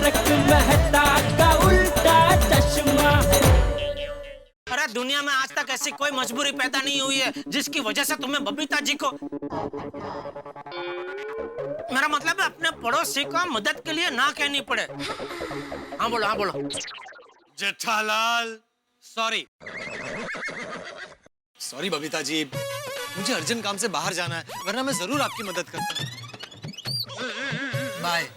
तारक मेहता का उल्टा चश्मा। अरे दुनिया में आज तक ऐसी कोई मजबूरी पैदा नहीं हुई है जिसकी वजह से तुम्हें बबीता जी को, मेरा मतलब है अपने पड़ोसी को मदद के लिए ना कहनी पड़े। हाँ बोलो, हाँ बोलो। जेठालाल सॉरी बबीता जी, मुझे अर्जेंट काम से बाहर जाना है, वरना मैं जरूर आपकी मदद करता। बाय।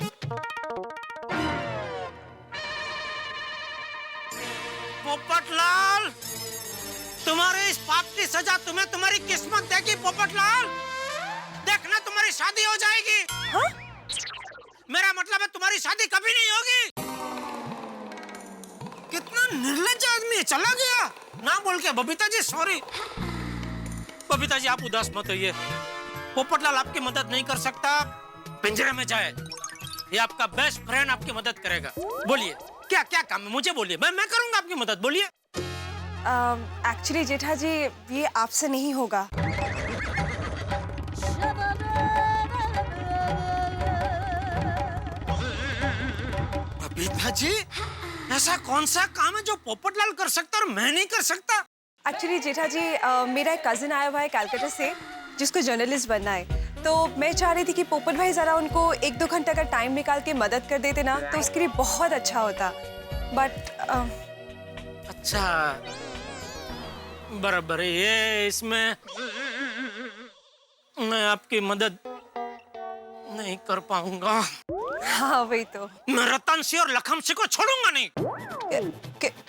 पोपटलाल, तुम्हारे इस पाप की सजा तुम्हें तुम्हारी किस्मत देगी पोपटलाल। देखना तुम्हारी शादी हो जाएगी। हाँ? मेरा मतलब है तुम्हारी शादी कभी नहीं होगी। कितना निर्लज्ज आदमी है, चला गया ना बोल के। बबीता जी सॉरी। बबीता जी आप उदास मत होइए, पोपटलाल आपकी मदद नहीं कर सकता, पिंजरे में जाए। ये आपका बेस्ट फ्रेंड आपकी मदद करेगा। बोलिए क्या क्या काम है, मुझे बोलिए, मैं करूंगा आपकी मदद। बोलिए। एक्चुअली जेठा जी ये आपसे नहीं होगा। बबीता जी ऐसा कौन सा काम है जो पोपटलाल कर सकता और मैं नहीं कर सकता? एक्चुअली जेठा जी मेरा एक कजिन आया हुआ है कलकत्ता से जिसको जर्नलिस्ट बनना है, तो मैं चाह रही थी कि पोपट भाई जरा उनको 1-2 घंटे का टाइम निकाल के मदद कर देते ना तो उसके लिए बहुत अच्छा होता। बट अच्छा बराबर है, ये इसमें मैं आपकी मदद नहीं कर पाऊंगा। हाँ वही तो। मैं रतन सिंह और लखन सिंह को छोड़ूंगा नहीं।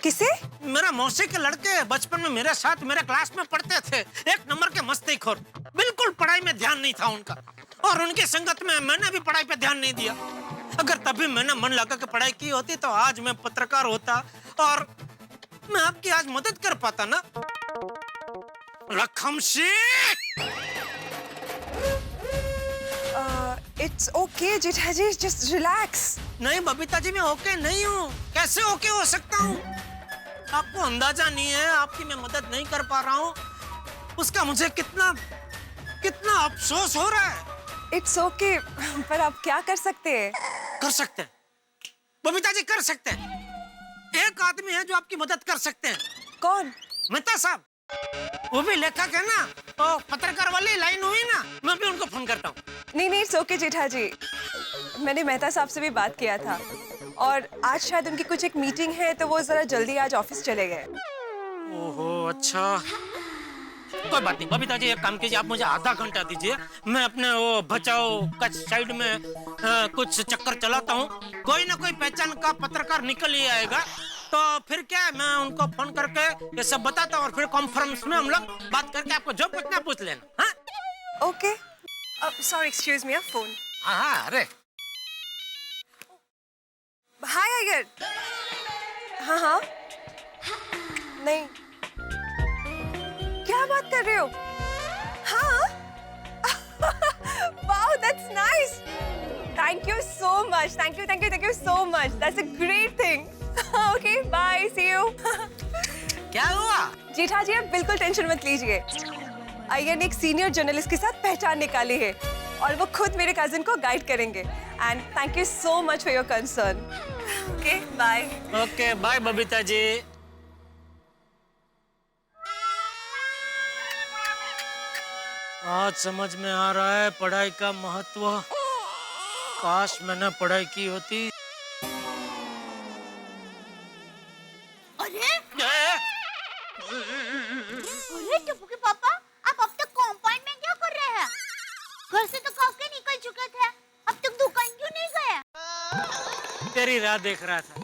किसे? मेरा मौसी के लड़के बचपन में मेरे साथ मेरे क्लास में पढ़ते थे, एक नंबर के मस्तीखोर। बिल्कुल पढ़ाई में ध्यान नहीं था उनका, और उनकी संगत में मैंने भी पढ़ाई पे ध्यान नहीं दिया। अगर तभी मैंने मन लगा के पढ़ाई की होती तो आज मैं पत्रकार होता और मैं आपकी आज मदद कर पाता ना। Lakhan Singh, it's okay Jetha ji, just relax. नहीं बबीता जी मैं ओके नहीं हूँ। कैसे ओके हो सकता हूँ? आपको अंदाजा नहीं है, आपकी मैं मदद नहीं कर पा रहा हूँ उसका मुझे कितना कितना अफसोस हो रहा है। इट्स ओके पर आप क्या कर सकते हैं? कर सकते हैं बबीता जी, कर सकते हैं। एक आदमी है जो आपकी मदद कर सकते हैं। कौन? मेहता साहब, वो भी लेखक है ना, तो पत्रकार वाली लाइन हुई ना, मैं भी उनको फोन करता हूँ। नहीं इट्स ओके जेठा जी, मैंने मेहता साहब से भी बात किया था और आज शायद उनकी कुछ एक मीटिंग है तो वो जरा जल्दी आज ऑफिस चले गए। ओहो अच्छा, कोई बात नहीं बबीता जी, एक काम कीजिए, आप मुझे आधा घंटा दीजिए, मैं अपने वो बचाओ कच्छ साइड में कुछ चक्कर चलाता हूँ। कोई ना कोई पहचान का पत्रकार निकल ही आएगा, तो फिर क्या है मैं उनको फोन करके ये सब बताता हूँ और फिर कॉन्फ्रेंस में हम लोग बात करके आपको जो पूछना पूछ लेना। हाँ okay, sorry excuse me, phone. हाँ अरे हाय आइगर। हाँ नहीं, क्या बात कर रहे हो? हाँ wow that's nice, thank you so much, thank you so much, that's a great thing. Okay bye, see you. क्या हुआ? जेठा जी आप बिल्कुल टेंशन मत लीजिए, अय्यर ने एक सीनियर जर्नलिस्ट के साथ पहचान निकाली है और वो खुद मेरे कजिन को गाइड करेंगे। And thank you so much for your concern. Okay bye. Okay bye Babita ji. आज समझ में आ रहा है पढ़ाई का महत्व। काश मैंने पढ़ाई की होती। अरे टप्पू के पापा, आप अब तक कंपाउंड में क्या कर रहे हैं? घर से तो कब के निकल चुके थे, अब तक दुकान क्यों नहीं गए? तेरी राह देख रहा था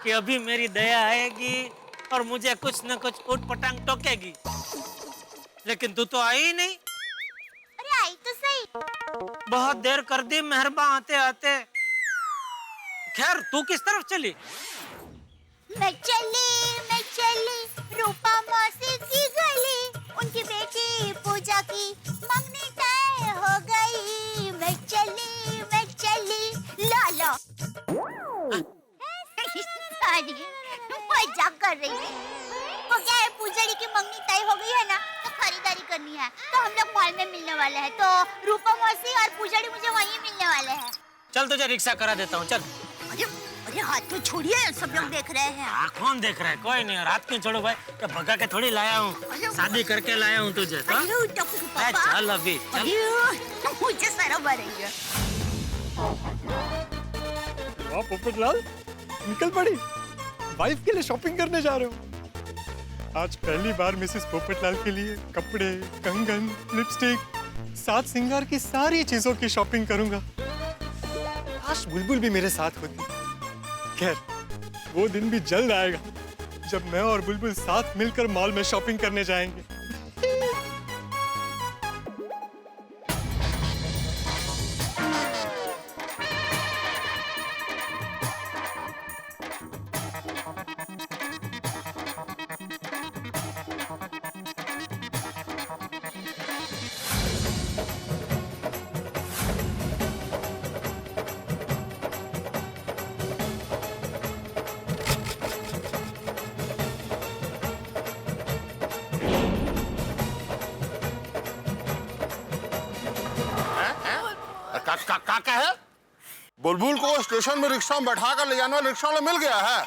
कि अभी मेरी दया आएगी और मुझे कुछ न कुछ उटपटांग टोकेगी, लेकिन तू तो आई ही नहीं। अरे आई तो सही। बहुत देर कर दी मेहरबान आते आते। खैर तू किस तरफ चली? मैं चली रूपा मौसी की गली, उनकी बेटी पूजा की मंगनी तय हो गई। मैं चली लाला। सॉरी मजाक कर रही थी। वो क्या है, पूजा की मंगनी तय हो गई है ना, तो खरीदारी करनी है, तो हम लोग मॉल में मिलने वाले हैं, तो रूपा मौसी और पूजा मुझे वहीं मिलने वाले हैं। चल तुझे रिक्शा करा देता हूँ, चल। अरे अरे हाथ तो छोड़िए, सब लोग देख रहे हैं। कौन देख रहा है? कोई नहीं। रात क्यों छोड़ो भाई, तो भगा के थोड़ी लाया हूँ, शादी करके लाया हूँ तुझे तो। अरे टप्पू पापा, चल अभी चल। अरे मुझे शर्म आ रही है। वाह पोपटलाल, निकल पड़ी। वाइफ के लिए शॉपिंग करने जा रहे हो? आज पहली बार मिसेस पोपटलाल के लिए कपड़े, कंगन, लिपस्टिक, साथ सिंगार की सारी चीजों की शॉपिंग करूंगा। काश बुलबुल भी मेरे साथ होती। खैर, वो दिन भी जल्द आएगा जब मैं और बुलबुल साथ मिलकर मॉल में शॉपिंग करने जाएंगे। का है? बुलबुल को स्टेशन में रिक्शा में बैठा कर ले जाने वाला रिक्शा वाला मिल गया है।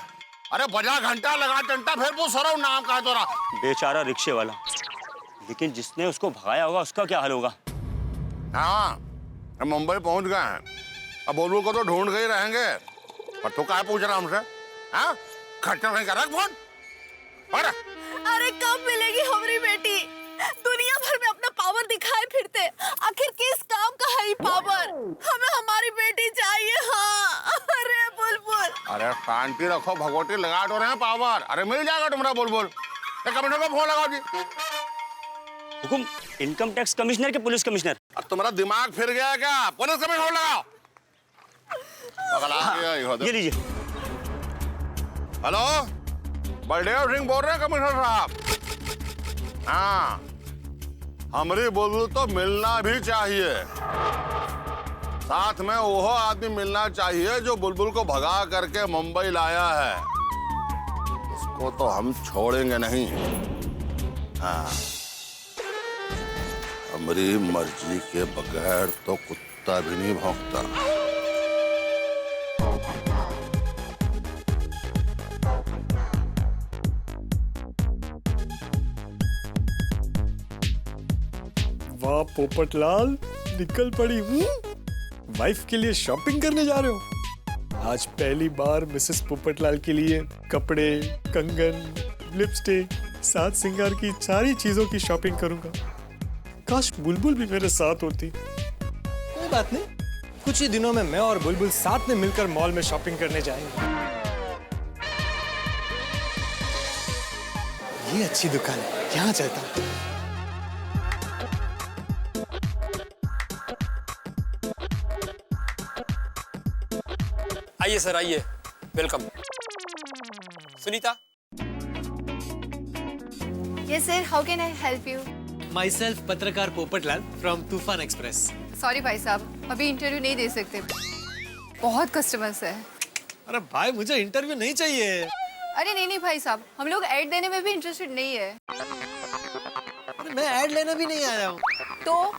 अरे बजा घंटा लगा टंटा फिर वो सरो नाम का है तोरा। बेचारा रिक्शे वाला, लेकिन जिसने उसको भगाया होगा उसका क्या हाल होगा? हाँ, हम मुंबई पहुंच गए हैं। अब बुलबुल को तो ढूंढ गए रहेंगे, पर तू क्या पूछ रहा हमसे? हाँ, खट्टर कहीं का रख फोन। अरे कब मिलेगी हमारी बेटी? दुनिया भर में अपना पावर दिखाए फिरते, आखिर किस काम का है ये पावर? हमें हमारी बेटी चाहिए। हाँ, अरे बुलबुल। अरे शांति रखो, भगवती लगा तो रहे हैं पावर। अरे मिल जाएगा तुम्हारा बुलबुल। कमिश्नर को फोन लगाओ जी। हुकुम, इनकम टैक्स कमिश्नर के पुलिस कमिश्नर? अब तुम्हारा दिमाग फिर गया क्या? पुलिस कमिश्नर लगाओ। ये लीजिए। हेलो, बलदेव सिंह बोल रहे हैं कमिश्नर साहब। हाँ, हमारी बुलबुल तो मिलना भी चाहिए। साथ में वो आदमी मिलना चाहिए जो बुलबुल को भगा करके मुंबई लाया है। उसको तो हम छोड़ेंगे नहीं। हाँ, हमारी मर्जी के बगैर तो कुत्ता भी नहीं भौंकता। वाह पोपटलाल, निकल पड़ी हूँ। वाइफ के लिए शॉपिंग करने जा रहे हो? आज पहली बार मिसेस पोपटलाल के लिए कपड़े, कंगन, लिपस्टिक, साथ सिंगार की सारी चीजों की शॉपिंग करूंगा। काश बुलबुल भी मेरे साथ होती। कोई बात नहीं, कुछ ही दिनों में मैं और बुलबुल साथ में मिलकर मॉल में शॉपिंग करने जाएंगे। ये अच्छी दुकान है, यहाँ चलता हूँ। आइए सर, आइए, welcome. Sunita. Yes sir, how can I help you? Myself पत्रकार पोपटलाल from तूफान एक्सप्रेस। सॉरी भाई साहब, अभी इंटरव्यू नहीं दे सकते, बहुत कस्टमर्स है। अरे भाई, मुझे इंटरव्यू नहीं चाहिए। अरे नहीं भाई साहब, हम लोग ऐड देने में भी इंटरेस्टेड नहीं है। अरे मैं ऐड लेने भी नहीं आया हूँ, तो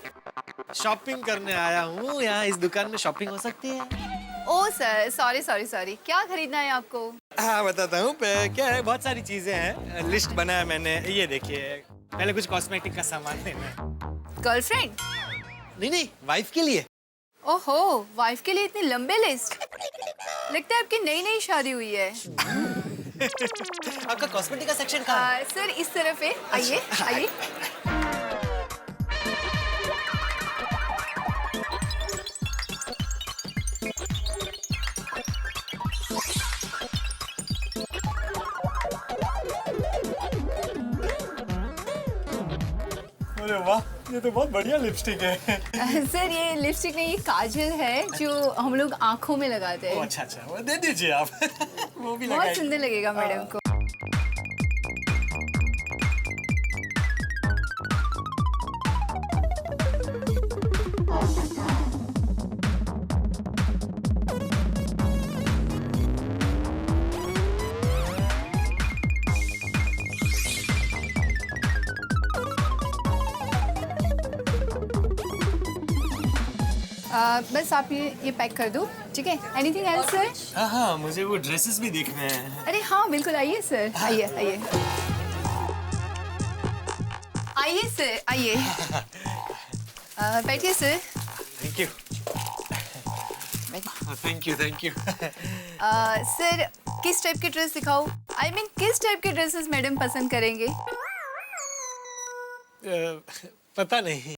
शॉपिंग करने आया हूँ। यहाँ इस दुकान में शॉपिंग हो सकती है? ओ सर, सॉरी, क्या खरीदना है आपको? हाँ बताता हूँ। क्या है, बहुत सारी चीजें हैं, लिस्ट बनाया मैंने। ये देखिए, पहले कुछ कॉस्मेटिक का सामान लेना है। गर्लफ्रेंड? नहीं, वाइफ के लिए। ओहो, वाइफ के लिए इतनी लंबे लिस्ट? लगता है आपकी नई शादी हुई है। आपका कॉस्मेटिक का सेक्शन कहाँ है? सर इस तरफ है, आइए आइए। अरे वाह, ये तो बहुत बढ़िया लिपस्टिक है। सर ये लिपस्टिक नहीं, ये काजल है जो हम लोग आँखों में लगाते हैं। अच्छा, वो दे दीजिए आप। वो भी बहुत सुंदर लगेगा मैडम को। बस आप ये पैक कर दो, ठीक है? Anything else sir? हाँ हाँ, मुझे वो ड्रेसेस भी देखने हैं। अरे हाँ बिल्कुल, आइए सर, आइए आइए आइए सर, आइए। बैठिए sir. Thank you. Thank you. Sir किस टाइप की ड्रेस दिखाऊं? आई मीन किस टाइप के ड्रेसेस मैडम पसंद करेंगे? पता नहीं,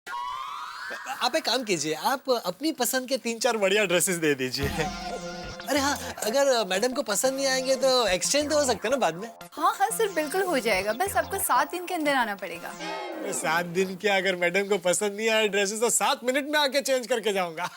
आप एक काम कीजिए, आप अपनी पसंद के 3-4 बढ़िया ड्रेसेस दे दीजिए। अरे हाँ, अगर मैडम को पसंद नहीं आएंगे तो एक्सचेंज तो हो सकता है ना बाद में। हाँ हाँ सर, बिल्कुल हो जाएगा, बस आपको 7 दिन के अंदर आना पड़ेगा। 7 दिन क्या, अगर मैडम को पसंद नहीं आए ड्रेसेस तो 7 मिनट में आके चेंज करके जाऊंगा।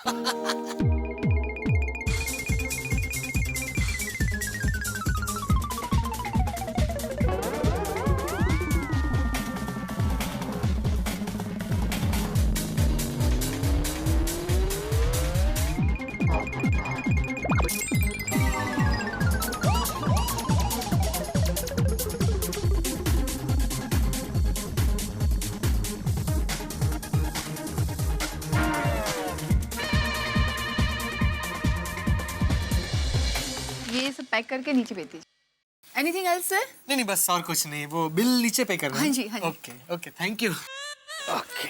ये सब पैक करके नीचे भेज दीजिए। Anything else sir? नहीं, बस और कुछ नहीं, वो बिल नीचे पे करना है। हाँ जी, हाँ जी। Okay, thank you. Okay,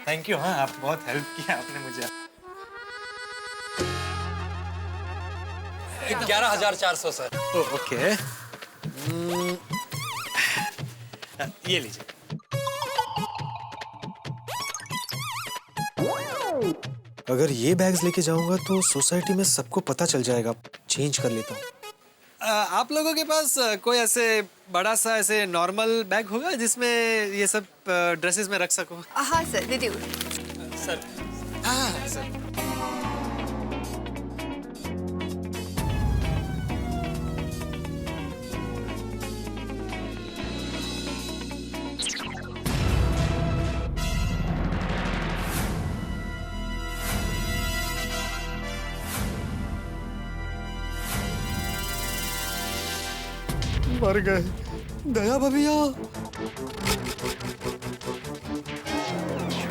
thank you. हाँ, आप बहुत हेल्प किया आपने मुझे। 11,400 सर। ओके, ये लीजिए। अगर ये बैग्स लेके जाऊंगा तो सोसाइटी में सबको पता चल जाएगा। चेंज कर लेता हूँ। आप लोगों के पास कोई ऐसे बड़ा सा ऐसे नॉर्मल बैग होगा जिसमें ये सब ड्रेसेस में रख सको? हाँ सर, दे दो सर। हाँ सर। मर गए। दया भैया।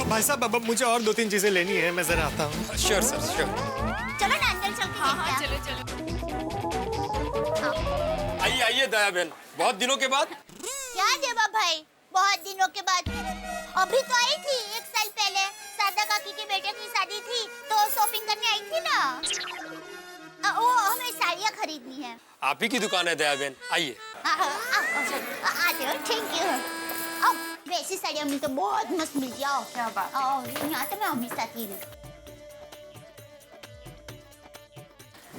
भाई साहब, अब मुझे और 2-3 चीजें लेनी है, मैं जरा आता हूँ। Sure sir, sure. चलो ना अंदर चल के देखते हैं। चलो। आइए आइए दया बहन, बहुत दिनों के बाद। क्या देवा भाई, बहुत दिनों के बाद। अभी तो आई थी 1 साल पहले, शारदा काकी के बेटे की शादी थी तो शॉपिंग करने आई थी ना। वो हमें साड़ियाँ खरीदनी है। आप ही की दुकान है दया बहन, आइए। आते हो, थैंक यू। अब वैसी साड़ियाँ मिलती तो बहुत मस्त मिल जाओ। क्या बात है। यहाँ तो मैं हमेशा आती हूँ।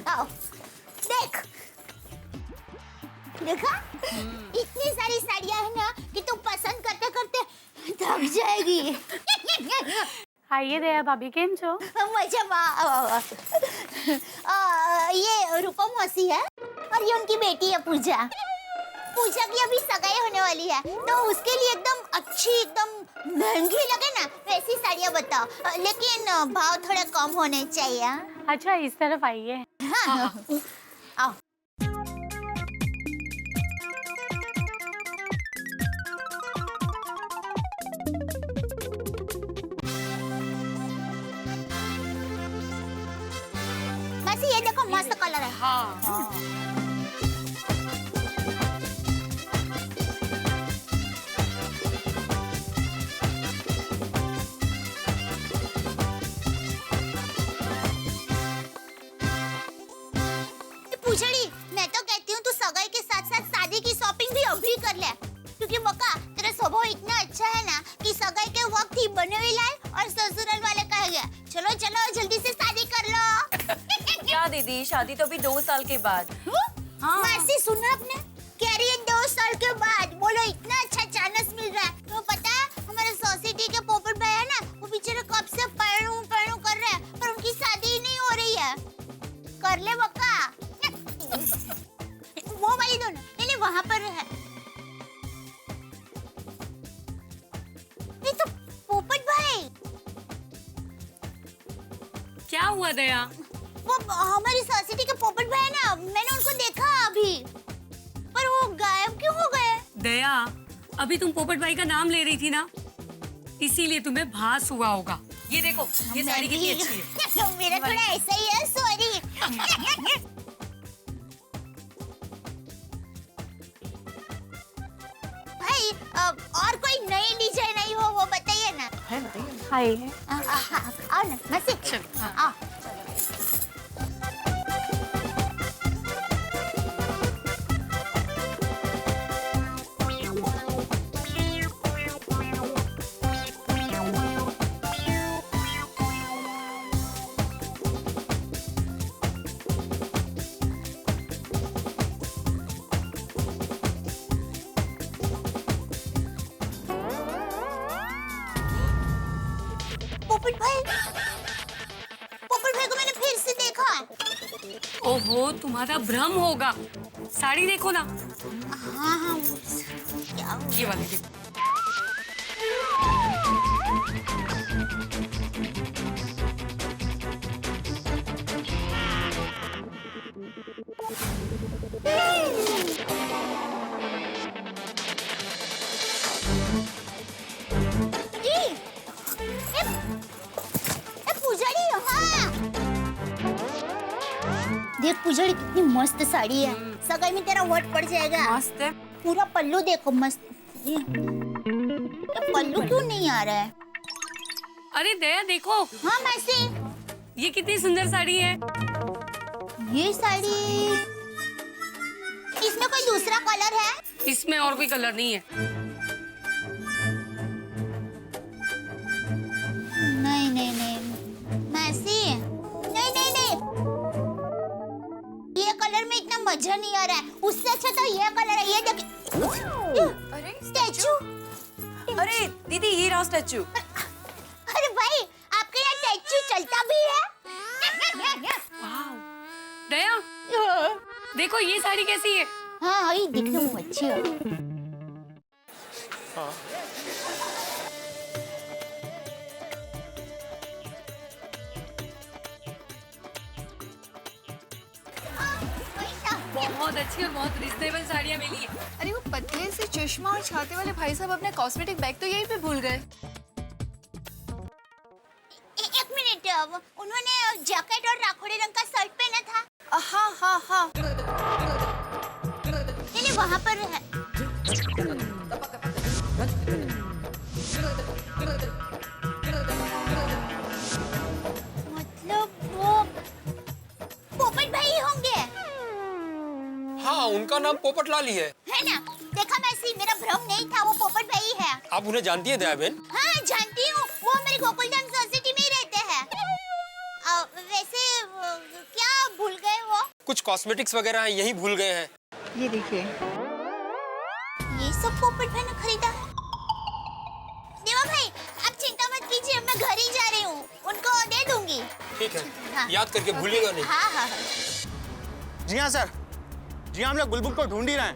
आओ, देख, देखा? इतनी सारी साड़ियाँ है ना कि तू पसंद करते करते थक जाएगी। आइए दया भाभी, केम छो? मजा। ये रूपम मौसी है और ये उनकी बेटी है पूजा। पूजा की अभी सगाई होने वाली है तो उसके लिए एकदम अच्छी, एकदम महंगी लगे ना वैसी साड़ियाँ बताओ, लेकिन भाव थोड़ा कम होने चाहिए। अच्छा, इस तरफ आइए। हाँ। आओ। मासी ये देखो, मस्त कलर है। हाँ। पूछड़ी, मैं तो कहती हूँ तू सगाई के साथ साथ शादी की शॉपिंग भी अभी कर ले, क्योंकि मक्का तेरा स्वभाव इतना अच्छा है ना कि सगाई के वक्त ही बने हुए लाए और ससुराल वाले कहेंगे चलो चलो जल्दी से शादी कर लो। क्या दीदी, शादी तो अभी 2 साल के बाद। हाँ। मासी सुनो, अपने कह रही है 2 साल के बाद। बोलो इतना अच्छा चांस मिल रहा है। तो पता है हमारे सोसाइटी के पोपट भाई है ना, वो बेचारे कब से पढ़ू कर रहे हैं पर उनकी शादी ही नहीं हो रही है। कर ले बक्का। वो वाली दोनों नहीं, वहां पर है। ये तो पोपट भाई। क्या हुआ दया? वो हमारी सोसाइटी के पोपट भाई है ना, मैंने उनको देखा अभी, पर वो गायब क्यों हो गए? दया, अभी तुम पोपट भाई का नाम ले रही थी ना, इसीलिए तुम्हें भास हुआ होगा। ये देखो, ये साड़ी कितनी अच्छी है। मेरा थोड़ा ऐसा ही है, सॉरी। भाई और कोई नई डिजाइन आई हो वो बताइए ना। हाय है। आओ ना, मस्ती। आओ। पोपट भाई को मैंने फिर से देखा। ओहो, तुम्हारा भ्रम होगा। साड़ी देखो ना। हाँ हाँ, क्या ये वाली देखो। देख पुजारी कितनी मस्त साड़ी है, सगाई में तेरा वोट पड़ जाएगा। मस्त है। पूरा पल्लू देखो मस्त। ये पल्लू क्यों नहीं आ रहा है? अरे दया देखो। हाँ मैसी, ये कितनी सुंदर साड़ी है। ये साड़ी, इसमें कोई दूसरा कलर है? इसमें और कोई कलर नहीं है। नहीं नहीं नहीं मैसी, नहीं नहीं नहीं, ये कलर में इतना मजा नहीं आ रहा है। उससे अच्छा तो ये कलर है। ये देख। अरे स्टैचू। अरे दीदी, ये रहा स्टैचू। अरे भाई, आपके यहाँ स्टैचू चलता भी है? दया देखो, ये साड़ी कैसी है। हाँ, ये दिखने में अच्छी है। बहुत अच्छी और बहुत रिजनेबल साड़ियाँ मिली है। अरे वो पतले से चश्मा और छाते वाले भाई साहब अपने कॉस्मेटिक बैग तो यहीं पे भूल गए। एक मिनट, उन्होंने जैकेट और राखोड़ी रंग का शर्ट पहना था। हाँ हाँ हाँ। नहीं वहाँ पर है। मतलब वो पोपट भाई होंगे। हाँ, उनका नाम पोपटलाल ही है ना? देखा मैसी, मेरा भ्रम नहीं था, वो पोपट भाई है। आप उन्हें जानती है दया बहन? हाँ जानती हूँ, वो मेरे गोकुलधाम सोसाइटी में ही रहते हैं। वैसे क्या भूल गए वो? कुछ कॉस्मेटिक्स वगैरह हैं, यही भूल गए हैं। ये देखिए, ये सब पोपट भाई ने खरीदा है। देवा भाई, आप चिंता मत कीजिए, मैं घर ही जा रही हूँ, उनको दे दूंगी। ठीक है। हाँ। याद करके भूलिएगा नहीं। हाँ हाँ। जी हाँ सर, जी हाँ, हम लोग बुलबुल को ढूंढ ही रहे हैं।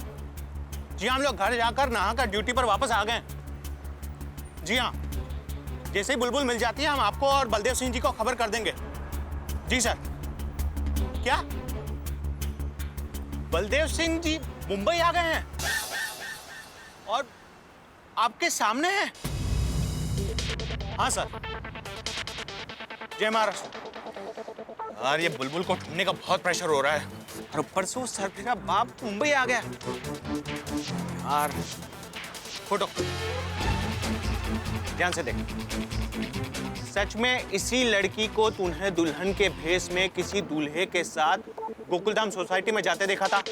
जी हाँ, हम लोग घर जाकर नहाकर ड्यूटी पर वापस आ गए। जी हाँ, जैसे ही बुलबुल मिल जाती है हम आपको और बलदेव सिंह जी को खबर कर देंगे। जी सर। क्या बलदेव सिंह जी मुंबई आ गए हैं और आपके सामने हैं? हाँ सर। जय महाराष्ट्र। यार ये बुलबुल को ढूंढने का बहुत प्रेशर हो रहा है और ऊपर से वो सरफिरा बाप मुंबई आ गया। यार फोटो ध्यान से देख। सच में इसी लड़की को तूने दुल्हन के भेष में किसी दूल्हे के साथ गोकुलधाम सोसाइटी में जाते देखा था?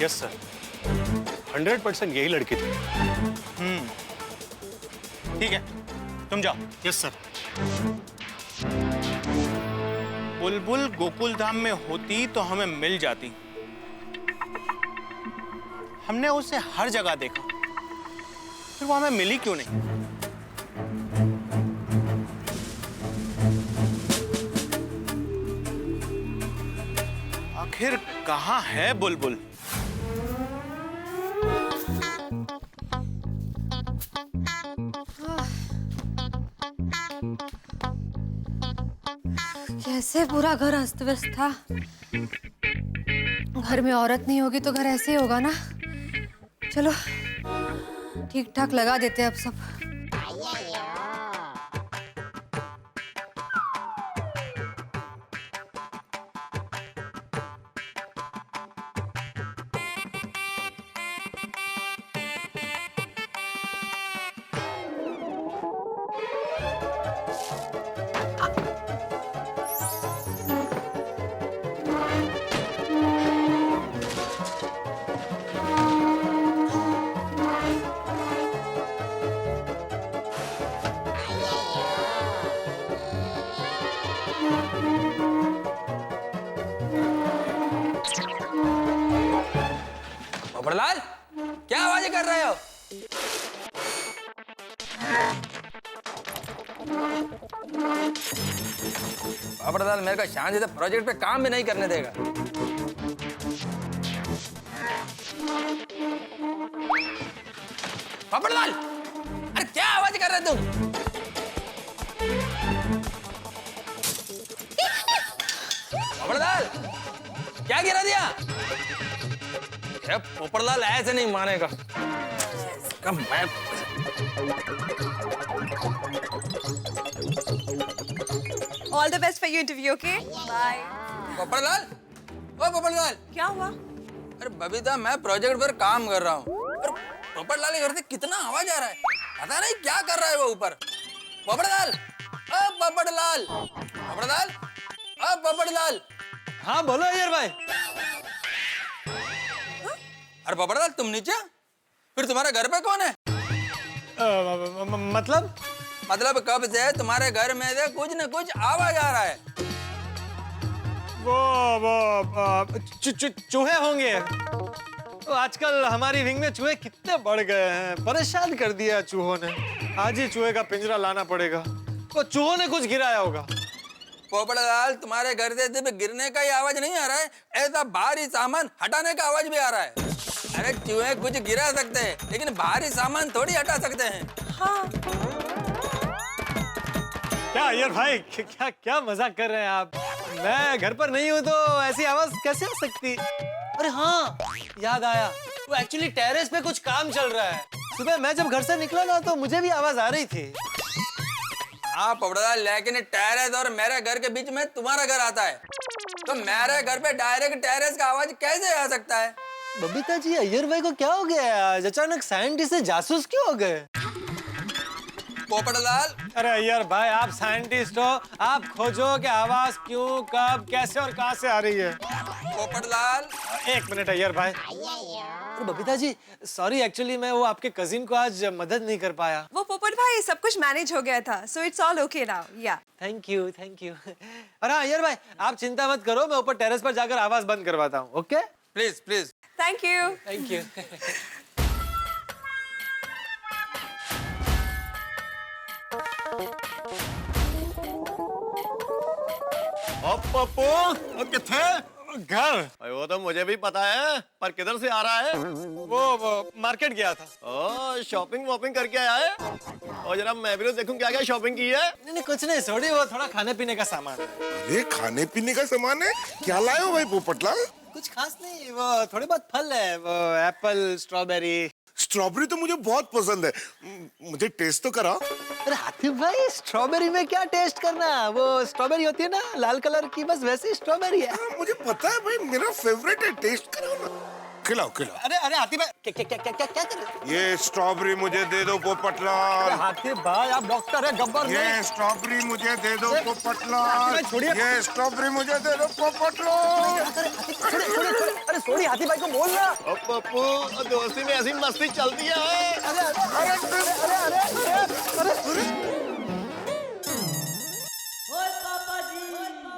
यस सर, 100% यही लड़की थी। ठीक है, तुम जाओ। Yes sir. बुलबुल गोकुलधाम में होती तो हमें मिल जाती। हमने उसे हर जगह देखा, फिर वो हमें मिली क्यों नहीं? आखिर कहाँ है बुलबुल? कैसे पूरा घर अस्त व्यस्त था। घर में औरत नहीं होगी तो घर ऐसे ही होगा ना। चलो ठीक ठाक लगा देते हैं अब सब। पोपटलाल, क्या आवाजें कर रहे हो? पोपटलाल मेरे को शांति से प्रोजेक्ट पे काम भी नहीं करने देगा। पोपटलाल, अरे क्या आवाज कर रहे तुम? पोपटलाल, क्या गिरा दिया? पोपटलाल ऐसे नहीं मानेगा। कम मैं all the best for your interview, okay bye. Popatlal, ओ पोपटलाल, क्या हुआ? अरे बबीता, मैं प्रोजेक्ट पर काम कर रहा हूँ और पोपटलाल के घर से कितना आवाज आ रहा है, पता नहीं क्या कर रहा है वो ऊपर। पोपटलाल, ओ पोपटलाल, पोपटलाल, ओ पोपटलाल। हाँ बोलो अय्यर भाई। अरे पोपटलाल, तुम नीचे? फिर तुम्हारे घर पे कौन है? मतलब कब से तुम्हारे घर में से कुछ न कुछ आवाज आ रहा है। चूहे होंगे। तो आजकल हमारी विंग में चूहे कितने बढ़ गए हैं, परेशान कर दिया चूहों ने। आज ही चूहे का पिंजरा लाना पड़ेगा। तो चूहों ने कुछ गिराया होगा। पोपटलाल, तुम्हारे घर से सिर्फ गिरने का ही आवाज नहीं आ रहा है, ऐसा भारी सामान हटाने का आवाज भी आ रहा है। अरे चूहे कुछ गिरा सकते हैं, लेकिन भारी सामान थोड़ी हटा सकते हैं। हाँ। क्या अय्यर भाई, क्या क्या मजाक कर रहे हैं आप? मैं घर पर नहीं हूँ तो ऐसी आवाज कैसे आ सकती? अरे हाँ, याद आया, वो एक्चुअली टेरेस पे कुछ काम चल रहा है। सुबह मैं जब घर से निकला ना तो मुझे भी आवाज आ रही थी। हाँ पोपटलाल, लेकिन टेरेस और मेरे घर के बीच में तुम्हारा घर आता है, तो मेरे घर पे डायरेक्ट टेरेस का आवाज कैसे आ सकता है? बबीता जी, अय्यर भाई को क्या हो गया आज? अचानक साइंटिस्ट से जासूस क्यों हो गए? पोपटलाल, अरे अय्यर भाई, आप साइंटिस्ट हो, आप खोजो कि आवाज क्यों, कब, कैसे और कहां से आ रही है। पोपटलाल, एक मिनट अय्यर भाई। अरे बबीता जी, सॉरी, एक्चुअली मैं वो आपके कजिन को आज मदद नहीं कर पाया। वो पोपट भाई, सब कुछ मैनेज हो गया था, so it's all okay now. या थैंक यू, थैंक यू। अरे अय्यर भाई, आप चिंता मत करो, मैं ऊपर टेरेस पर जाकर आवाज बंद करवाता हूँ। Okay, please please. Thank you. Thank you. Pappu किथे? घर। वो तो मुझे भी पता है, पर किधर से आ रहा है? वो मार्केट गया था। ओ, शॉपिंग वॉपिंग करके आया है? और जरा मैं भी तो देखूं क्या क्या शॉपिंग की है। नहीं कुछ नहीं, सॉरी, वो थोड़ा खाने पीने का सामान है। ये खाने पीने का सामान है? क्या लाए हो भाई पोपटलाल? कुछ खास नहीं, वो थोड़े बहुत फल है, वो एप्पल, स्ट्रॉबेरी। स्ट्रॉबेरी तो मुझे बहुत पसंद है, मुझे टेस्ट तो करा। अरे हाथी भाई, स्ट्रॉबेरी में क्या टेस्ट करना? वो स्ट्रॉबेरी होती है ना लाल कलर की, बस वैसी स्ट्रॉबेरी है। मुझे पता है भाई, मेरा फेवरेट है, टेस्ट करो ना। खिलाओ खिलाओ। अरे अरे हाथी भाई, क्या क्या क्या क्या क्या कर रहे हो? ये स्ट्रॉबेरी मुझे दे दो पोपटलाल। हाथी भाई, आप डॉक्टर है, गब्बर। ये स्ट्रॉबेरी मुझे दे दो पोपटलाल। छोड़िए। ये स्ट्रॉबेरी मुझे दे दो पोपटलाल। अरे सॉरी, हाथी भाई को बोल रहा। अब पप्पू, दोस्ती में ऐसी मस्ती चलती है।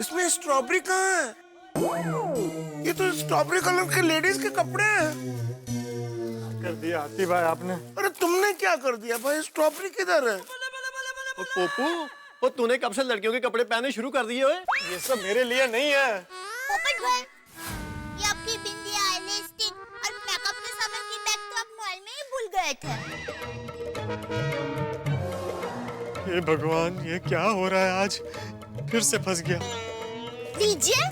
इसमें स्ट्रॉबेरी कहाँ है? ये तो स्ट्रॉबेरी कलर के लेडीज के कपड़े हैं। कर दिया हाथी भाई आपने। अरे तुमने क्या कर दिया भाई? स्ट्रॉबेरी किधर है? पप्पू, वो तूने कब से लड़कियों के कपड़े पहने शुरू कर दिए? ये सब मेरे लिए नहीं है। पोपट भाई, ये आपकी बिंदिया, लिपस्टिक और मेकअप के सामान की बैग तो आप मॉल में ही भूल गए थे। हे भगवान, ये क्या हो रहा है आज? फिर से फंस गया। लीजिए।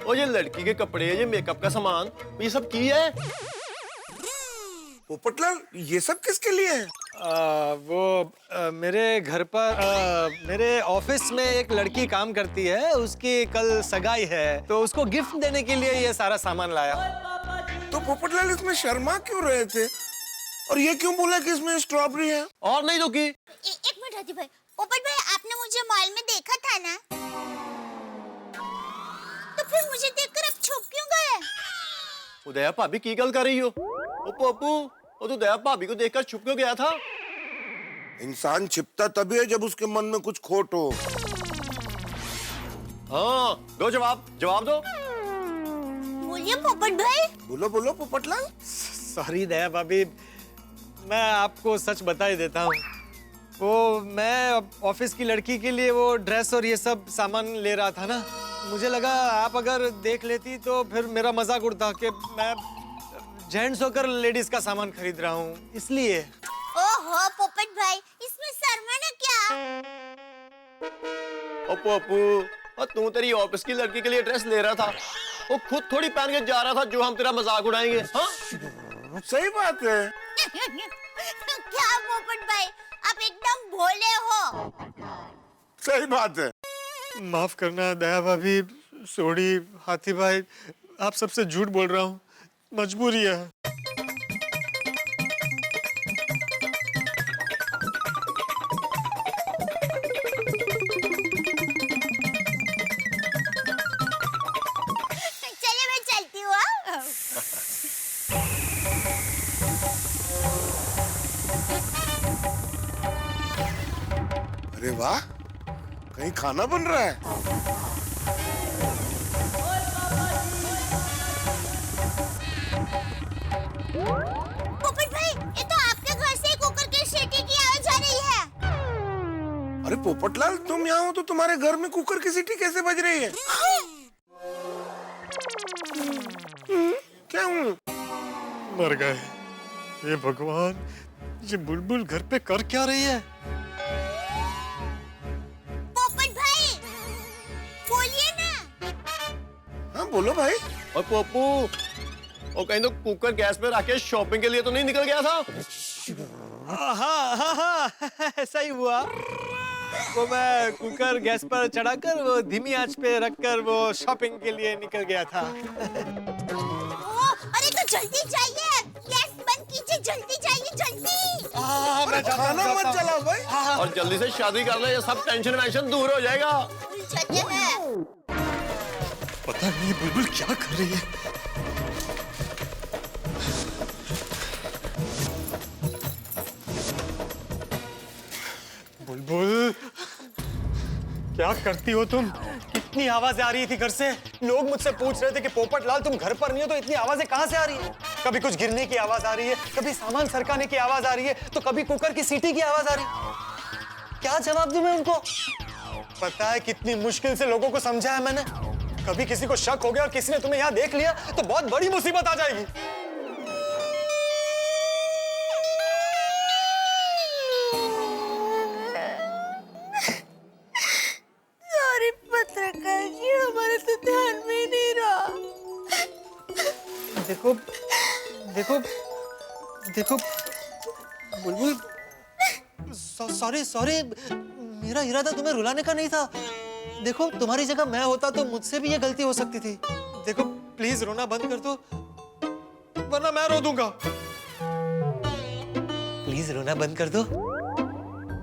और ये लड़की के कपड़े, ये मेकअप का सामान, ये सब की है? पोपटलाल, ये सब किसके लिए है? मेरे घर पर मेरे ऑफिस में एक लड़की काम करती है, उसकी कल सगाई है, तो उसको गिफ्ट देने के लिए ये सारा सामान लाया। तो पोपटलाल इसमें शर्मा क्यों रहे थे? और ये क्यों बोला कि इसमें स्ट्रॉबेरी है? और नहीं तो की? एक मिनट हाथी भाई, पोपट भाई, आपने मुझे मॉल में देखा था ना, तो फिर मुझे देखकर आप छुप क्यों गए? उदया भाभी की गल कर रही हो? ओ पप्पू, वो तो दया भाभी को देखकर छुप क्यों गया था? इंसान छिपता तभी है जब उसके मन में कुछ खोट हो। हाँ, दो जवाब दो। बोलिए पोपट भाई। बोलो बोलो पोपटलाल। सॉरी दया भाभी, मैं आपको सच बता ही देता हूँ। वो मैं ऑफिस की लड़की के लिए वो ड्रेस और ये सब सामान ले रहा था ना, मुझे लगा आप अगर देख लेती तो फिर मेरा मजाक उड़ता कि मैं जेंट्स होकर लेडीज का सामान खरीद रहा हूँ, इसलिए। ओहो पोपट भाई, इसमें शर्माना क्या? ओ पप्पू, और तू तेरी ऑफिस की लड़की के लिए ड्रेस ले रहा था, वो खुद थोड़ी पहन के जा रहा था जो हम तेरा मजाक उड़ाएंगे। हाँ सही बात है। क्या पोपट भाई, आप एकदम भोले हो। सही बात है। माफ करना दया भाभी, सॉरी हाथी भाई, आप सबसे झूठ बोल रहा हूँ, मजबूरी है। चलिए मैं चलती हूँ। अरे वाह, कहीं खाना बन रहा है। पोपट भाई, ये तो आपके घर से कुकर की सीटी की आवाज आ रही है। अरे पोपटलाल, तुम यहाँ हो तो तुम्हारे घर में कुकर की सीटी कैसे बज रही है? क्या हूँ? मर गए। ये भगवान, ये बुलबुल घर पे कर क्या रही है? पोपट भाई, बोलिए ना। हाँ बोलो भाई। और पप्पू, और कहीं तो कुकर गैस पे रख के शॉपिंग के लिए तो नहीं निकल गया था? हाँ हाँ हाँ, ऐसा ही हुआ। वो मैं कुकर गैस पर चढ़ाकर वो धीमी आंच पे रखकर वो शॉपिंग के लिए निकल गया था। अरे तो जल्दी जाइए, गैस बंद कीजिए, जल्दी जाइए, जल्दी। अरे खाना मत जलाओ भाई। और जल्दी से शादी कर ले, ये सब टेंशन वेंशन दूर हो जाएगा। पता नहीं बुलबुल क्या कर रही है। बुलबुल, क्या करती हो तुम? कितनी आवाजें आ रही थी घर से। लोग मुझसे पूछ रहे थे कि पोपटलाल तुम घर पर नहीं हो तो इतनी आवाजें कहां से आ रही है? कभी कुछ गिरने की आवाज आ रही है, कभी सामान सरकाने की आवाज आ रही है, तो कभी कुकर की सीटी की आवाज आ रही है। क्या जवाब दूं मैं उनको? पता है कितनी मुश्किल से लोगों को समझाया मैंने। कभी किसी को शक हो गया और किसी ने तुम्हें यहाँ देख लिया तो बहुत बड़ी मुसीबत आ जाएगी। सॉरी पत्रकार जी, हमारे तो ध्यान में ही नहीं रहा। देखो देखो देखो बुलबुल, सॉरी सॉरी, मेरा इरादा तुम्हें रुलाने का नहीं था। देखो तुम्हारी जगह मैं होता तो मुझसे भी ये गलती हो सकती थी। देखो प्लीज रोना बंद कर दो, वरना मैं रो दूंगा। प्लीज रोना बंद कर दो,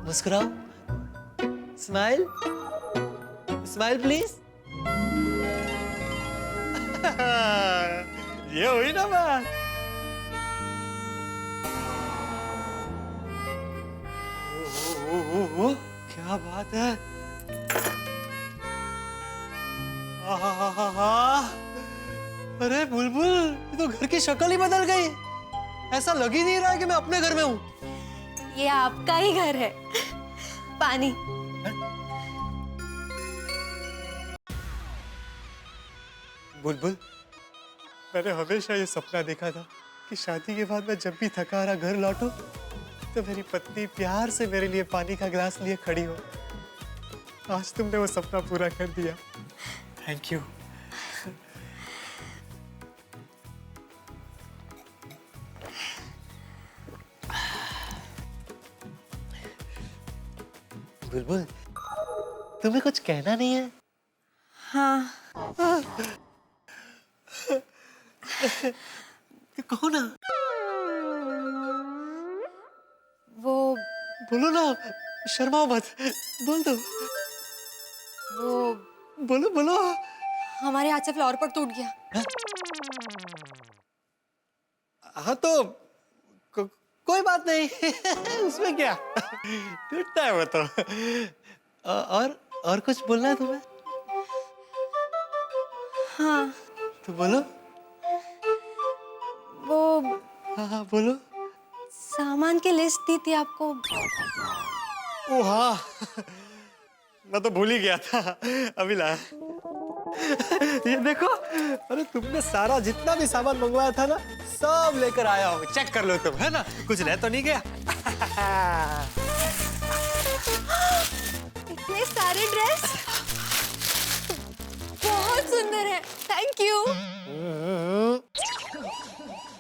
मुस्कुराओ, स्माइल स्माइल प्लीज। ये हुई ना बात। ओ, क्या बात है। अरे बुलबुल, ये तो घर की शक्ल ही बदल गई। ऐसा लग ही नहीं रहा है कि मैं अपने घर में हूँ। ये आपका ही घर है। पानी। बुलबुल, मैंने हमेशा ये सपना देखा था कि शादी के बाद मैं जब भी थका हारा घर लौटूं तो मेरी पत्नी प्यार से मेरे लिए पानी का गिलास लिए खड़ी हो। आज तुमने वो सपना पूरा कर दिया। Thank you. बुलबुल, तुम्हें कुछ कहना नहीं है? हाँ। कहो ना। वो बोलो ना, शर्माओ मत, बोल दो। वो बोलो बोलो। हमारे हाथ से फ्लावर पॉट टूट गया। हाँ तो कोई बात नहीं। उसमें क्या, टूटता है वो तो। और कुछ बोलना है तुम्हें? हाँ। तो बोलो। हाँ बोलो। सामान की लिस्ट दी थी आपको। ओ हाँ, मैं तो भूल ही गया था, अभी लाया। ये देखो, अरे तुमने सारा जितना भी सामान मंगवाया था ना, सब लेकर आया हूँ। चेक कर लो तुम, है ना? कुछ रह तो नहीं गया? इतने सारे ड्रेस बहुत सुंदर है, थैंक यू।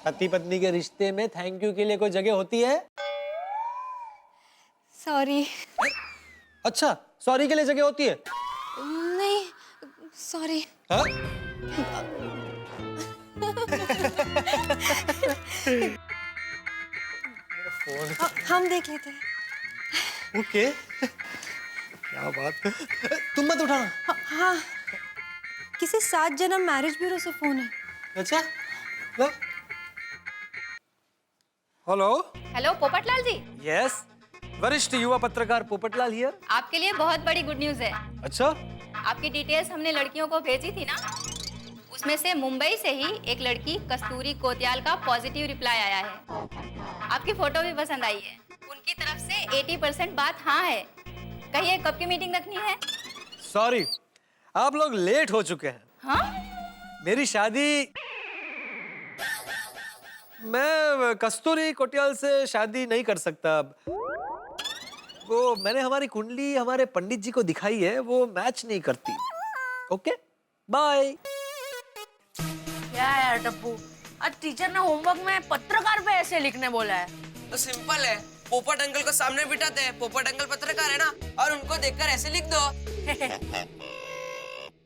पति पत्नी के रिश्ते में थैंक यू के लिए कोई जगह होती है? सॉरी। अच्छा, सॉरी के लिए जगह होती है? नहीं, सॉरी। हाँ? हम देख लेते हैं। ओके, क्या बात है। तुम मत उठाना। हाँ, किसी 7 जन्म मैरिज ब्यूरो से फोन है। अच्छा, लो। हेलो। हेलो पोपटलाल जी। यस, वरिष्ठ युवा पत्रकार पोपटलाल हियर। आपके लिए बहुत बड़ी गुड न्यूज है। अच्छा, आपकी डिटेल्स हमने लड़कियों को भेजी थी ना, उसमें से मुंबई से ही एक लड़की कस्तूरी कोतियाल का पॉजिटिव रिप्लाई आया है। आपकी फोटो भी पसंद आई है। उनकी तरफ से 80% बात हाँ है। कहिए कब की मीटिंग रखनी है? सॉरी, आप लोग लेट हो चुके हैं। हाँ? मेरी शादी, मैं कस्तूरी कोटियाल से शादी नहीं कर सकता अब। वो मैंने हमारी कुंडली हमारे पंडित जी को दिखाई है, वो मैच नहीं करती। Okay, bye. क्या यार टप्पू, आज टीचर ने होमवर्क में पत्रकार पे ऐसे लिखने बोला है। तो सिंपल है, पोपट अंकल को सामने बिठाते हैं। पोपट अंकल पत्रकार है ना, और उनको देखकर ऐसे लिख दो।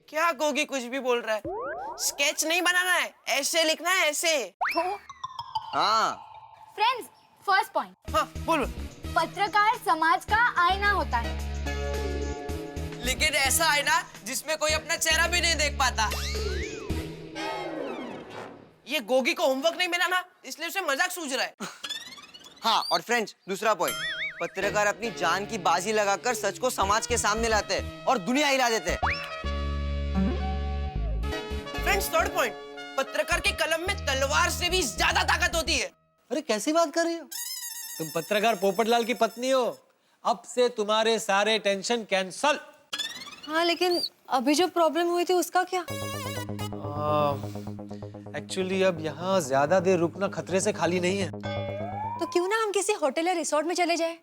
क्या गोगी कुछ भी बोल रहा है? स्केच नहीं बनाना है, ऐसे लिखना है, ऐसे। हाँ फ्रेंड्स, फर्स्ट पॉइंट। हाँ बोलो। पत्रकार समाज का आईना होता है। लेकिन ऐसा आईना जिसमें कोई अपना चेहरा भी नहीं देख पाता। ये गोगी को होमवर्क नहीं मिला ना, इसलिए उसे मजाक सूझ रहा है। हाँ, और फ्रेंड्स, दूसरा पॉइंट, पत्रकार अपनी जान की बाजी लगाकर सच को समाज के सामने लाते हैं और दुनिया हिला देते हैं। फ्रेंड्स, थर्ड पॉइंट, पत्रकार के कलम में तलवार से भी ज्यादा ताकत होती है। अरे कैसी बात कर रही हो? तुम पत्रकार पोपटलाल की पत्नी हो, अब से तुम्हारे सारे टेंशन कैंसल। हाँ, लेकिन अभी जो प्रॉब्लम हुई थी उसका क्या? एक्चुअली अब यहाँ ज्यादा देर रुकना खतरे से खाली नहीं है। तो क्यों ना हम किसी होटल या रिसोर्ट में चले जाएं?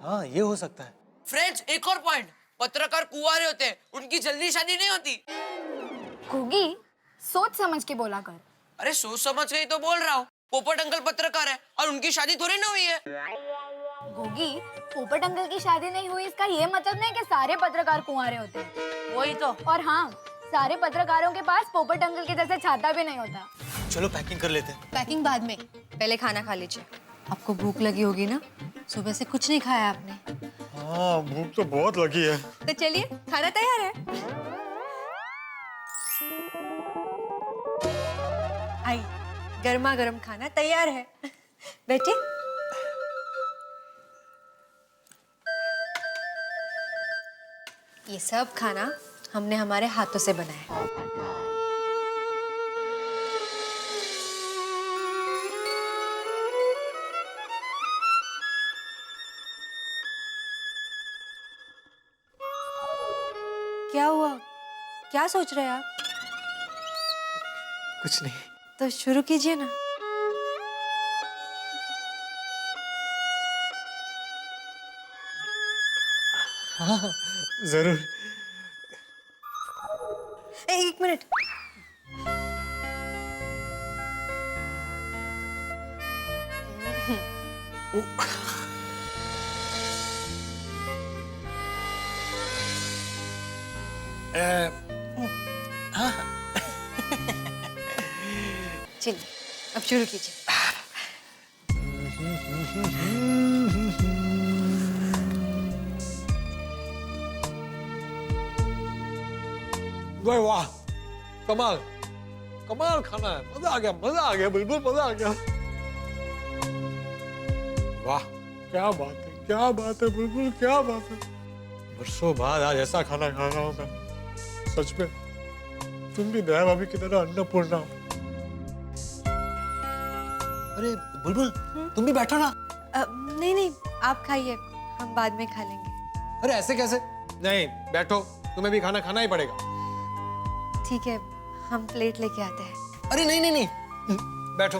हाँ, ये हो सकता है। फ्रेंड्स, एक और पॉइंट, पत्रकार कुंवारे होते हैं, उनकी जल्दी शादी नहीं होती। गोगी, सोच समझ के बोला कर। अरे सोच समझ के ही तो बोल रहा हूँ। पोपट अंकल पत्रकार है और उनकी शादी थोड़ी ना हुई है। गोगी, पोपट अंकल की शादी नहीं हुई इसका ये मतलब नहीं कि सारे पत्रकार कुंवारे होते हैं। वही तो। और हाँ, सारे पत्रकारों के पास पोपट अंकल के जैसे छाता भी नहीं होता। चलो पैकिंग कर लेते हैं। पैकिंग बाद में, पहले खाना खा लीजिए। आपको भूख लगी होगी ना, सुबह से कुछ नहीं खाया आपने। हाँ, भूख तो बहुत लगी है। तो चलिए, खाना तैयार है। आई, गर्मा गर्म खाना तैयार है। बैठिए। ये सब खाना हमने हमारे हाथों से बनाया है। क्या हुआ? क्या सोच रहे हैं आप? कुछ नहीं। तो शुरू कीजिए ना। हाँ, जरूर। एक मिनट। हाँ। चलिए, अब शुरू कीजिए। वाह, कमाल कमाल खाना है। मजा आ गया, मजा आ गया, बिल्कुल मजा आ गया। वाह, क्या बात है, क्या बात है, बिल्कुल क्या बात है। वर्षों बाद आज ऐसा खाना खा रहा हूँ मैं। सच में तुम भी दया भाभी की तरह अन्नपूर्णा हो। अरे बुलबुल तुम भी बैठो ना। नहीं नहीं, आप खाइए, हम बाद में खा लेंगे। अरे ऐसे कैसे? नहीं बैठो, तुम्हें भी खाना खाना ही पड़ेगा। ठीक है, हम प्लेट लेके आते हैं। अरे नहीं नहीं नहीं, बैठो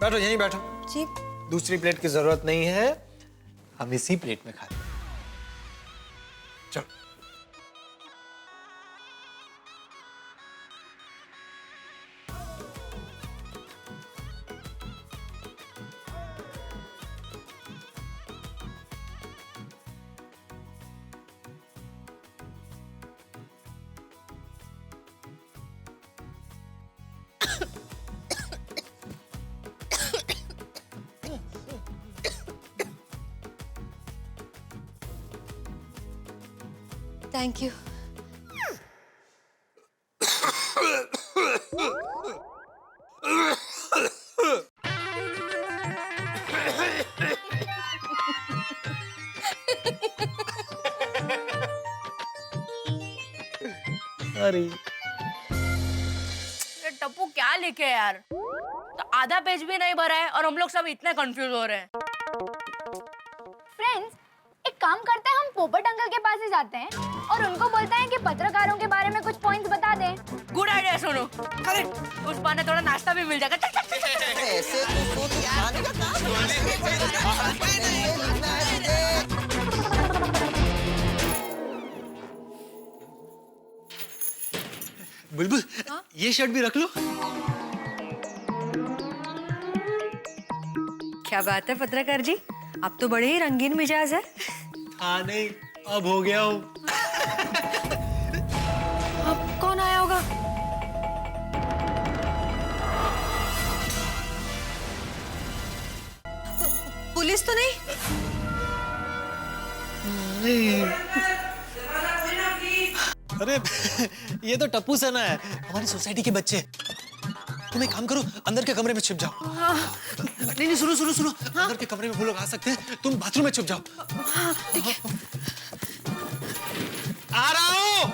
बैठो, यहीं बैठो। जी। दूसरी प्लेट की जरूरत नहीं है, हम इसी प्लेट में खाते हैं। चलो। Thank you. अरे टप्पू क्या लिखे यार? तो आधा पेज भी नहीं भरा है और हम लोग सब इतने कंफ्यूज हो रहे हैं। फ्रेंड्स, एक काम करते हैं, हम पोपट अंकल के पास ही जाते हैं और उनको बोलते हैं कि पत्रकारों के बारे में कुछ पॉइंट्स बता दें। Good idea Sonu. करेक्ट, उस बहाने थोड़ा नाश्ता भी मिल जाएगा। ऐसे तो खाने का काम बुलबुल, ये शर्ट भी रख लो। क्या बात है पत्रकार जी, आप तो बड़े ही रंगीन मिजाज है। हाँ नहीं, अब हो गया हूँ। अब कौन आया होगा? पुलिस तो नहीं? अरे ये तो टप्पू सेना है, हमारी सोसाइटी के बच्चे। तुम एक काम करो, अंदर के कमरे में छिप जाओ। नहीं नहीं, सुनो सुनो सुनो, अंदर के कमरे में वो लोग आ सकते हैं, तुम बाथरूम में छुप जाओ। आ रहा हूँ।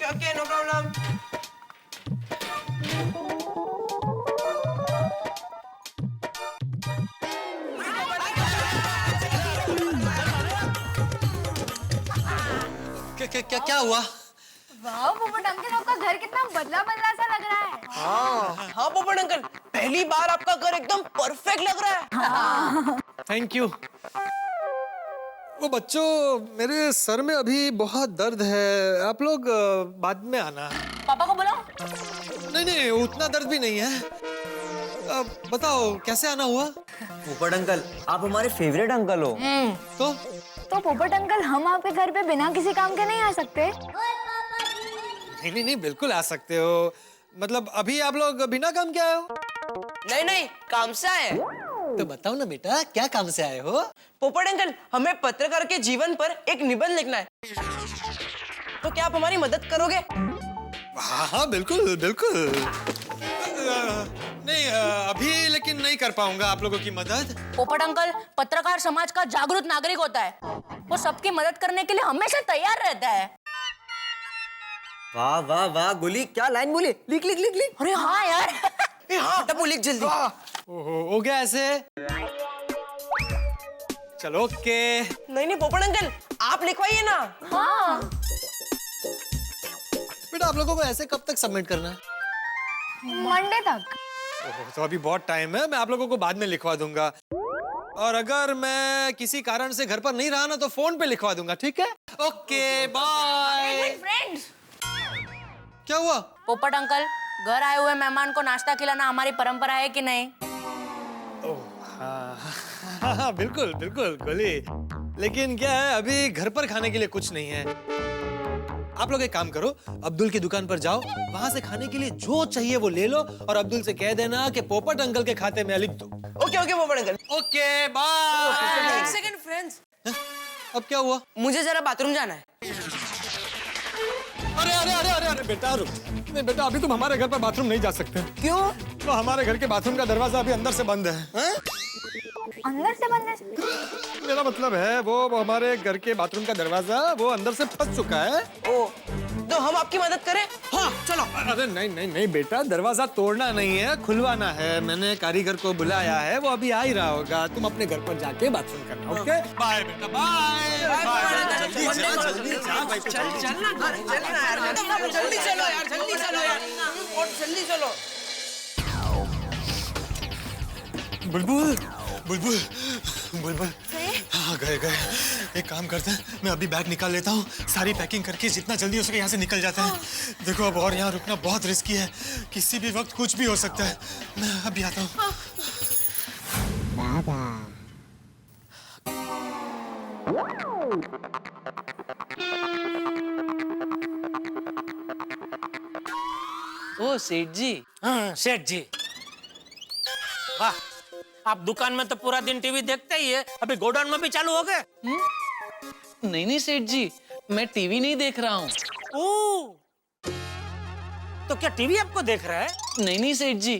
Okay, no problem. क्या हुआ? वाह पोपट अंकल, आपका घर कितना बदला बदला सा लग रहा है। हाँ पोपट अंकल, पहली बार आपका घर एकदम परफेक्ट लग रहा है। Thank you. वो बच्चों, मेरे सर में अभी बहुत दर्द है, आप लोग बाद में आना। पापा को बुलाओ। नहीं नहीं, उतना दर्द भी नहीं है। बताओ कैसे आना हुआ? पोपट अंकल, आप हमारे फेवरेट अंकल हो। तो पोपट अंकल, हम आपके घर पे बिना किसी काम के नहीं आ सकते? नहीं नहीं, बिल्कुल आ सकते हो। मतलब अभी आप लोग बिना काम के आए हो? नहीं नहीं, काम से आए। तो बताओ ना बेटा, क्या काम से आए हो? पोपट अंकल, हमें पत्रकार के जीवन पर एक निबंध लिखना है, तो क्या आप हमारी मदद करोगे? हाँ हाँ बिल्कुल बिल्कुल। नहीं अभी लेकिन नहीं कर पाऊंगा आप लोगों की मदद। पोपट अंकल पत्रकार समाज का जागरूक नागरिक होता है, वो सबकी मदद करने के लिए हमेशा तैयार रहता है। वाह वाह वाह गुली, क्या लाइन बोली? लिख लिख लिख लिख। अरे हाँ यार। हाँ टप्पू, लिख जल्दी। हो गया ऐसे? चलो ओके। नहीं नहीं पोपट अंकल, आप लिखवाइए ना। हाँ। बेटा आप लोगों को ऐसे कब तक सबमिट करना है? मंडे तक। तो अभी बहुत टाइम है, मैं आप लोगों को बाद में लिखवा दूंगा। और अगर मैं किसी कारण से घर पर नहीं रहा ना, तो फोन पे लिखवा दूंगा, ठीक है? Okay bye. फ्रेंड्स, क्या हुआ? पोपट अंकल, घर आए हुए मेहमान को नाश्ता खिलाना हमारी परंपरा है कि नहीं? हाँ बिल्कुल बिल्कुल गोली, लेकिन क्या है, अभी घर पर खाने के लिए कुछ नहीं है। आप लोग एक काम करो, अब्दुल की दुकान पर जाओ, वहाँ से खाने के लिए जो चाहिए वो ले लो और अब्दुल से कह देना कि पोपट अंकल के खाते में लिख दो। Okay okay Popat uncle. Okay bye. एक सेकंड फ्रेंड्स। अब क्या हुआ? मुझे जरा बाथरूम जाना है। अरे अरे अरे अरे अरे बेटा रुक। नहीं बेटा, अभी तुम हमारे घर पर बाथरूम नहीं जा सकते। क्यों? तो हमारे घर के बाथरूम का दरवाजा अभी अंदर से बंद है। अंदर से बंद है? मेरा मतलब है वो हमारे घर के बाथरूम का दरवाजा वो अंदर से फंस चुका है। ओ तो हम आपकी मदद करें? हाँ चलो। अरे नहीं नहीं नहीं बेटा, दरवाजा तोड़ना नहीं है, खुलवाना है। मैंने कारीगर को बुलाया है, वो अभी आ ही रहा होगा। तुम अपने घर पर जाके बाथरूम करना, ओके? बाय बेटा, बाय। जल्दी चलो। बुलबुल बुलबुल बुलबुल, हाँ गए गए। एक काम करते हैं, मैं अभी बैग निकाल लेता हूँ, सारी पैकिंग करके जितना जल्दी हो सके यहाँ से निकल जाते हैं। देखो अब और यहाँ रुकना बहुत रिस्की है, किसी भी वक्त कुछ भी हो सकता है। मैं अभी आता हूँ। ओ सेठ जी। हाँ सेठ जी, वाह, आप दुकान में तो पूरा दिन टीवी देखते ही है, अभी गोडाउन में भी चालू हो गए? नहीं नहीं सेठ जी, मैं टीवी नहीं देख रहा हूँ। ओह, तो क्या टीवी आपको देख रहा है? नहीं नहीं सेठ जी,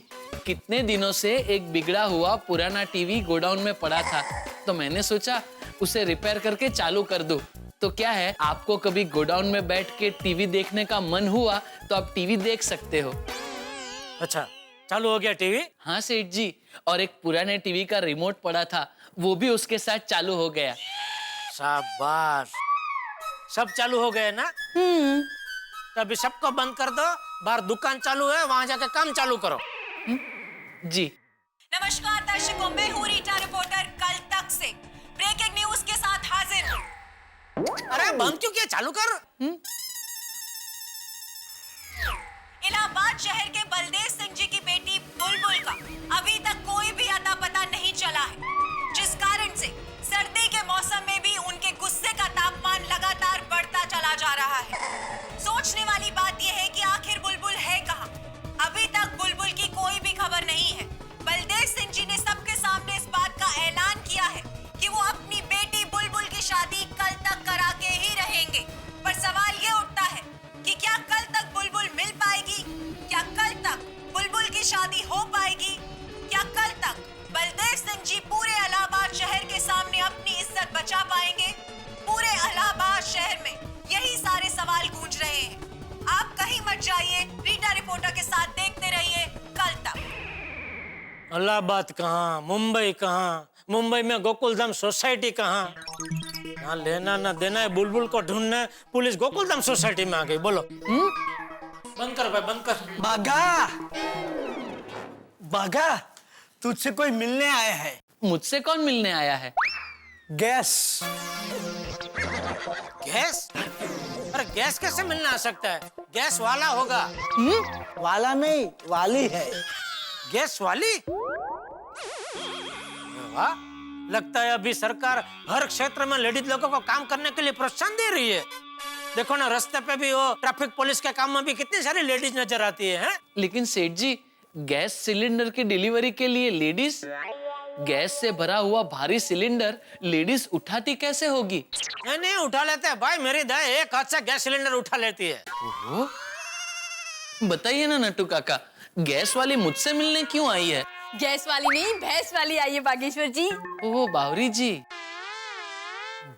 कितने दिनों से एक बिगड़ा हुआ पुराना टीवी गोडाउन में पड़ा था, तो मैंने सोचा उसे रिपेयर करके चालू कर दूं। तो क्या है, आपको कभी गोडाउन में बैठ के टीवी देखने का मन हुआ तो आप टीवी देख सकते हो। अच्छा, चालू हो गया टीवी? हाँ सेठ जी, और एक पुराने टीवी का रिमोट पड़ा था, वो भी उसके साथ चालू हो गया। शाबाश, सब चालू हो गए ना? तो अभी सबको बंद कर दो, बाहर दुकान चालू है, वहां जाके काम चालू करो। जी। नमस्कार दर्शकों, मैं हूँ रीटा रिपोर्टर कल तक से ब्रेकिंग न्यूज के साथ हाजिर हूँ। अरे बंद क्यों किया, चालू कर। इलाहाबाद शहर के बलदेव सिंह जी की बेटी बुलबुल का अभी तक कोई भी अता पता नहीं चला है, जिस कारण से सर्दी के मौसम में भी उनके गुस्से का तापमान लगातार बढ़ता चला जा रहा है। सोचने वाली बात यह है कि आखिर बुलबुल है कहाँ? अभी तक बुलबुल की कोई भी खबर नहीं है। बलदेव सिंह जी ने सबके सामने इस बात का ऐलान किया है कि वो अपनी बेटी बुलबुल की शादी कल तक करा के ही रहेंगे, पर सवाल ये उठता है कि क्या कल तक बुलबुल मिल पाएगी? क्या कल तक बुलबुल की शादी हो पाएगी? क्या कल तक बलदेव सिंह जी पूरे इलाहाबाद शहर के सामने अपनी इज्जत बचा पाएंगे? पूरे इलाहाबाद शहर में यही सारे सवाल गूंज रहे हैं। आप कहीं मत जाइए, रीटा रिपोर्टर के साथ देखते रहिए कल तक। इलाहाबाद कहाँ, मुंबई कहाँ, मुंबई में गोकुलधाम सोसाइटी कहाँ? ना लेना ना देना है, बुलबुल को ढूंढना, पुलिस गोकुलधाम सोसाइटी में आ गई। बोलो। बंद कर भाई, बंद कर। बागा, बागा, तुझसे कोई मिलने आया है। मुझसे कौन मिलने आया है? गैस। गैस? अरे गैस कैसे मिलने आ सकता है? गैस वाला होगा। वाला नहीं, वाली है। गैस वाली? वाह, लगता है अभी सरकार हर क्षेत्र में लेडीज लोगों को काम करने के लिए प्रोत्साहन दे रही है। देखो ना, रास्ते पे भी वो ट्रैफिक पुलिस के काम में भी कितनी सारी लेडीज नजर आती है। लेकिन सेठ जी, गैस सिलेंडर की डिलीवरी के लिए लेडीज, गैस से भरा हुआ भारी सिलेंडर लेडीज उठाती कैसे होगी? नहीं उठा लेते हैं भाई, मेरी दाई एक हाथ से गैस सिलेंडर उठा लेती है। ओहो, बताइए ना नट्टू काका, गैस वाली मुझसे मिलने क्यों आई है? गैस वाली नहीं, भैंस वाली आई है बागेश्वर जी। ओह बावरी जी,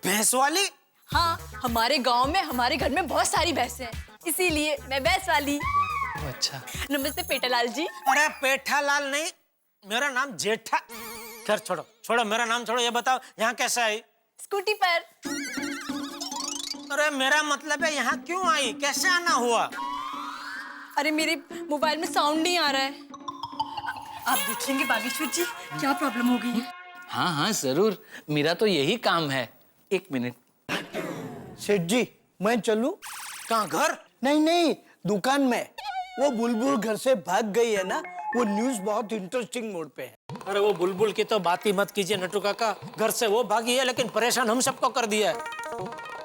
भैंस वाली? हाँ, हमारे गांव में हमारे घर में बहुत सारी भैंसें हैं, इसीलिए मैं भैंस वाली। अच्छा। नमस्ते पेटालाल जी। अरे पेठालाल नहीं, मेरा नाम जेठा। खैर छोड़ो छोड़ो, मेरा नाम छोड़ो, ये बताओ यहाँ कैसे आई? स्कूटी पर। अरे मेरा मतलब है यहाँ क्यों आई, कैसे आना हुआ? अरे मेरे मोबाइल में साउंड नहीं आ रहा है, आप देखेंगे बागेश्वर जी क्या प्रॉब्लम हो गई है। हाँ हाँ जरूर, मेरा तो यही काम है। एक मिनट। सेठ जी, मैं चलूं? कहाँ, घर? नहीं नहीं, दुकान में। वो बुलबुल घर से भाग गई है ना, वो न्यूज़ बहुत इंटरेस्टिंग मोड पे है। अरे वो बुलबुल की तो बात ही मत कीजिए नट्टू काका, घर से वो भागी है लेकिन परेशान हम सबको कर दिया है।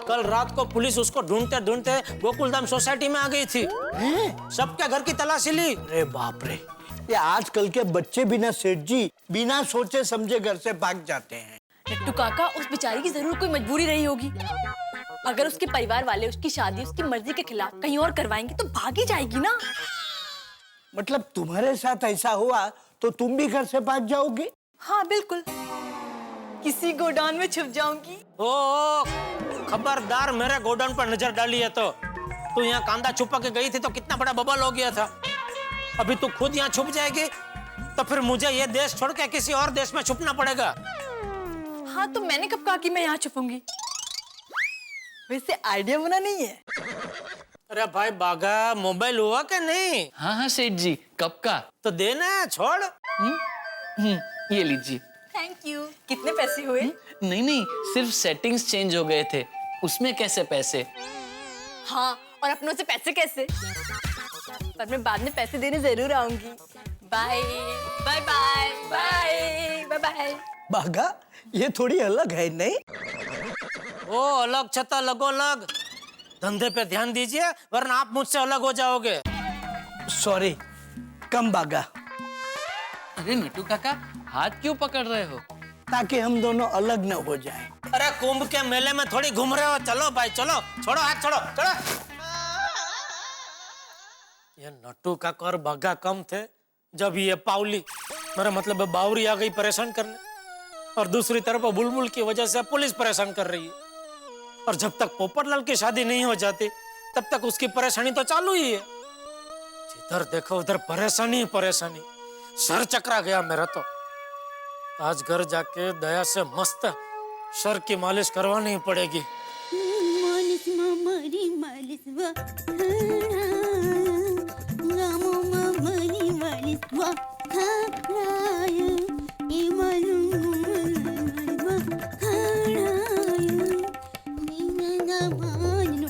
कल रात को पुलिस उसको ढूंढते ढूंढते गोकुलधाम सोसाइटी में आ गई थी, सबके घर की तलाशी ली। अरे बाप रे, ये आजकल के बच्चे भी ना सेठ जी, बिना सोचे समझे घर से भाग जाते हैं। नट्टू काका, उस बेचारी की जरूर कोई मजबूरी रही होगी। अगर उसके परिवार वाले उसकी शादी उसकी मर्जी के खिलाफ कहीं और करवाएंगे तो भागी जाएगी ना। मतलब तुम्हारे साथ ऐसा हुआ तो तुम भी घर से भाग जाओगी? हाँ बिल्कुल, किसी गोडाउन में छुप जाऊंगी। ओ खबरदार मेरे गोडाउन पर नजर डाली है तो तू यहाँ कांदा छुपा के गई थी तो कितना बड़ा बबल हो गया था। अभी तू खुद यहाँ छुप जाएगी तो फिर मुझे ये देश छोड़ के किसी और देश में छुपना पड़ेगा। हाँ तो मैंने कब कहा कि मैं यहाँ छुपूंगी? वैसे आइडिया बना नहीं है। अरे भाई बागा, मोबाइल हुआ क्या नहीं? हाँ हाँ सेठ जी, कब का? तो देना, छोड़। ये लीजिए। Thank you. कितने पैसे हुए? नहीं नहीं, सिर्फ सेटिंग्स चेंज हो गए थे, उसमें कैसे पैसे? हाँ, और अपनों से पैसे कैसे? पर मैं बाद में पैसे देने जरूर आऊंगी। Bye bye bye bye bye bye. Bagha, ये थोड़ी अलग है नहीं? वो अलग छता लगो अलग। धंधे पे ध्यान दीजिए वरना आप मुझसे अलग हो जाओगे। सॉरी, कम बागा। अरे नटू काका, हाथ क्यों पकड़ रहे हो? ताकि हम दोनों अलग न हो जाएं। अरे कुंभ के मेले में थोड़ी घूम रहे हो, चलो भाई चलो, छोड़ो हाथ, छोड़ो चलो। ये नट्टू काका और बागा कम थे जब ये पावली, मेरा मतलब बावरी आ गई परेशान करने, और दूसरी तरफ बुलबुल की वजह से पुलिस परेशान कर रही है। और जब तक पोपटलाल की शादी नहीं हो जाती तब तक उसकी परेशानी तो चालू ही है। जिधर देखो उधर परेशानी ही परेशानी, सर चकरा गया मेरा तो। आज घर जाके दया से मस्त सर की मालिश करवानी पड़ेगी। मालिश मारी मालिश वा रामो मारी मालिश वा खाया ये मालूम वा खाया नीना मानू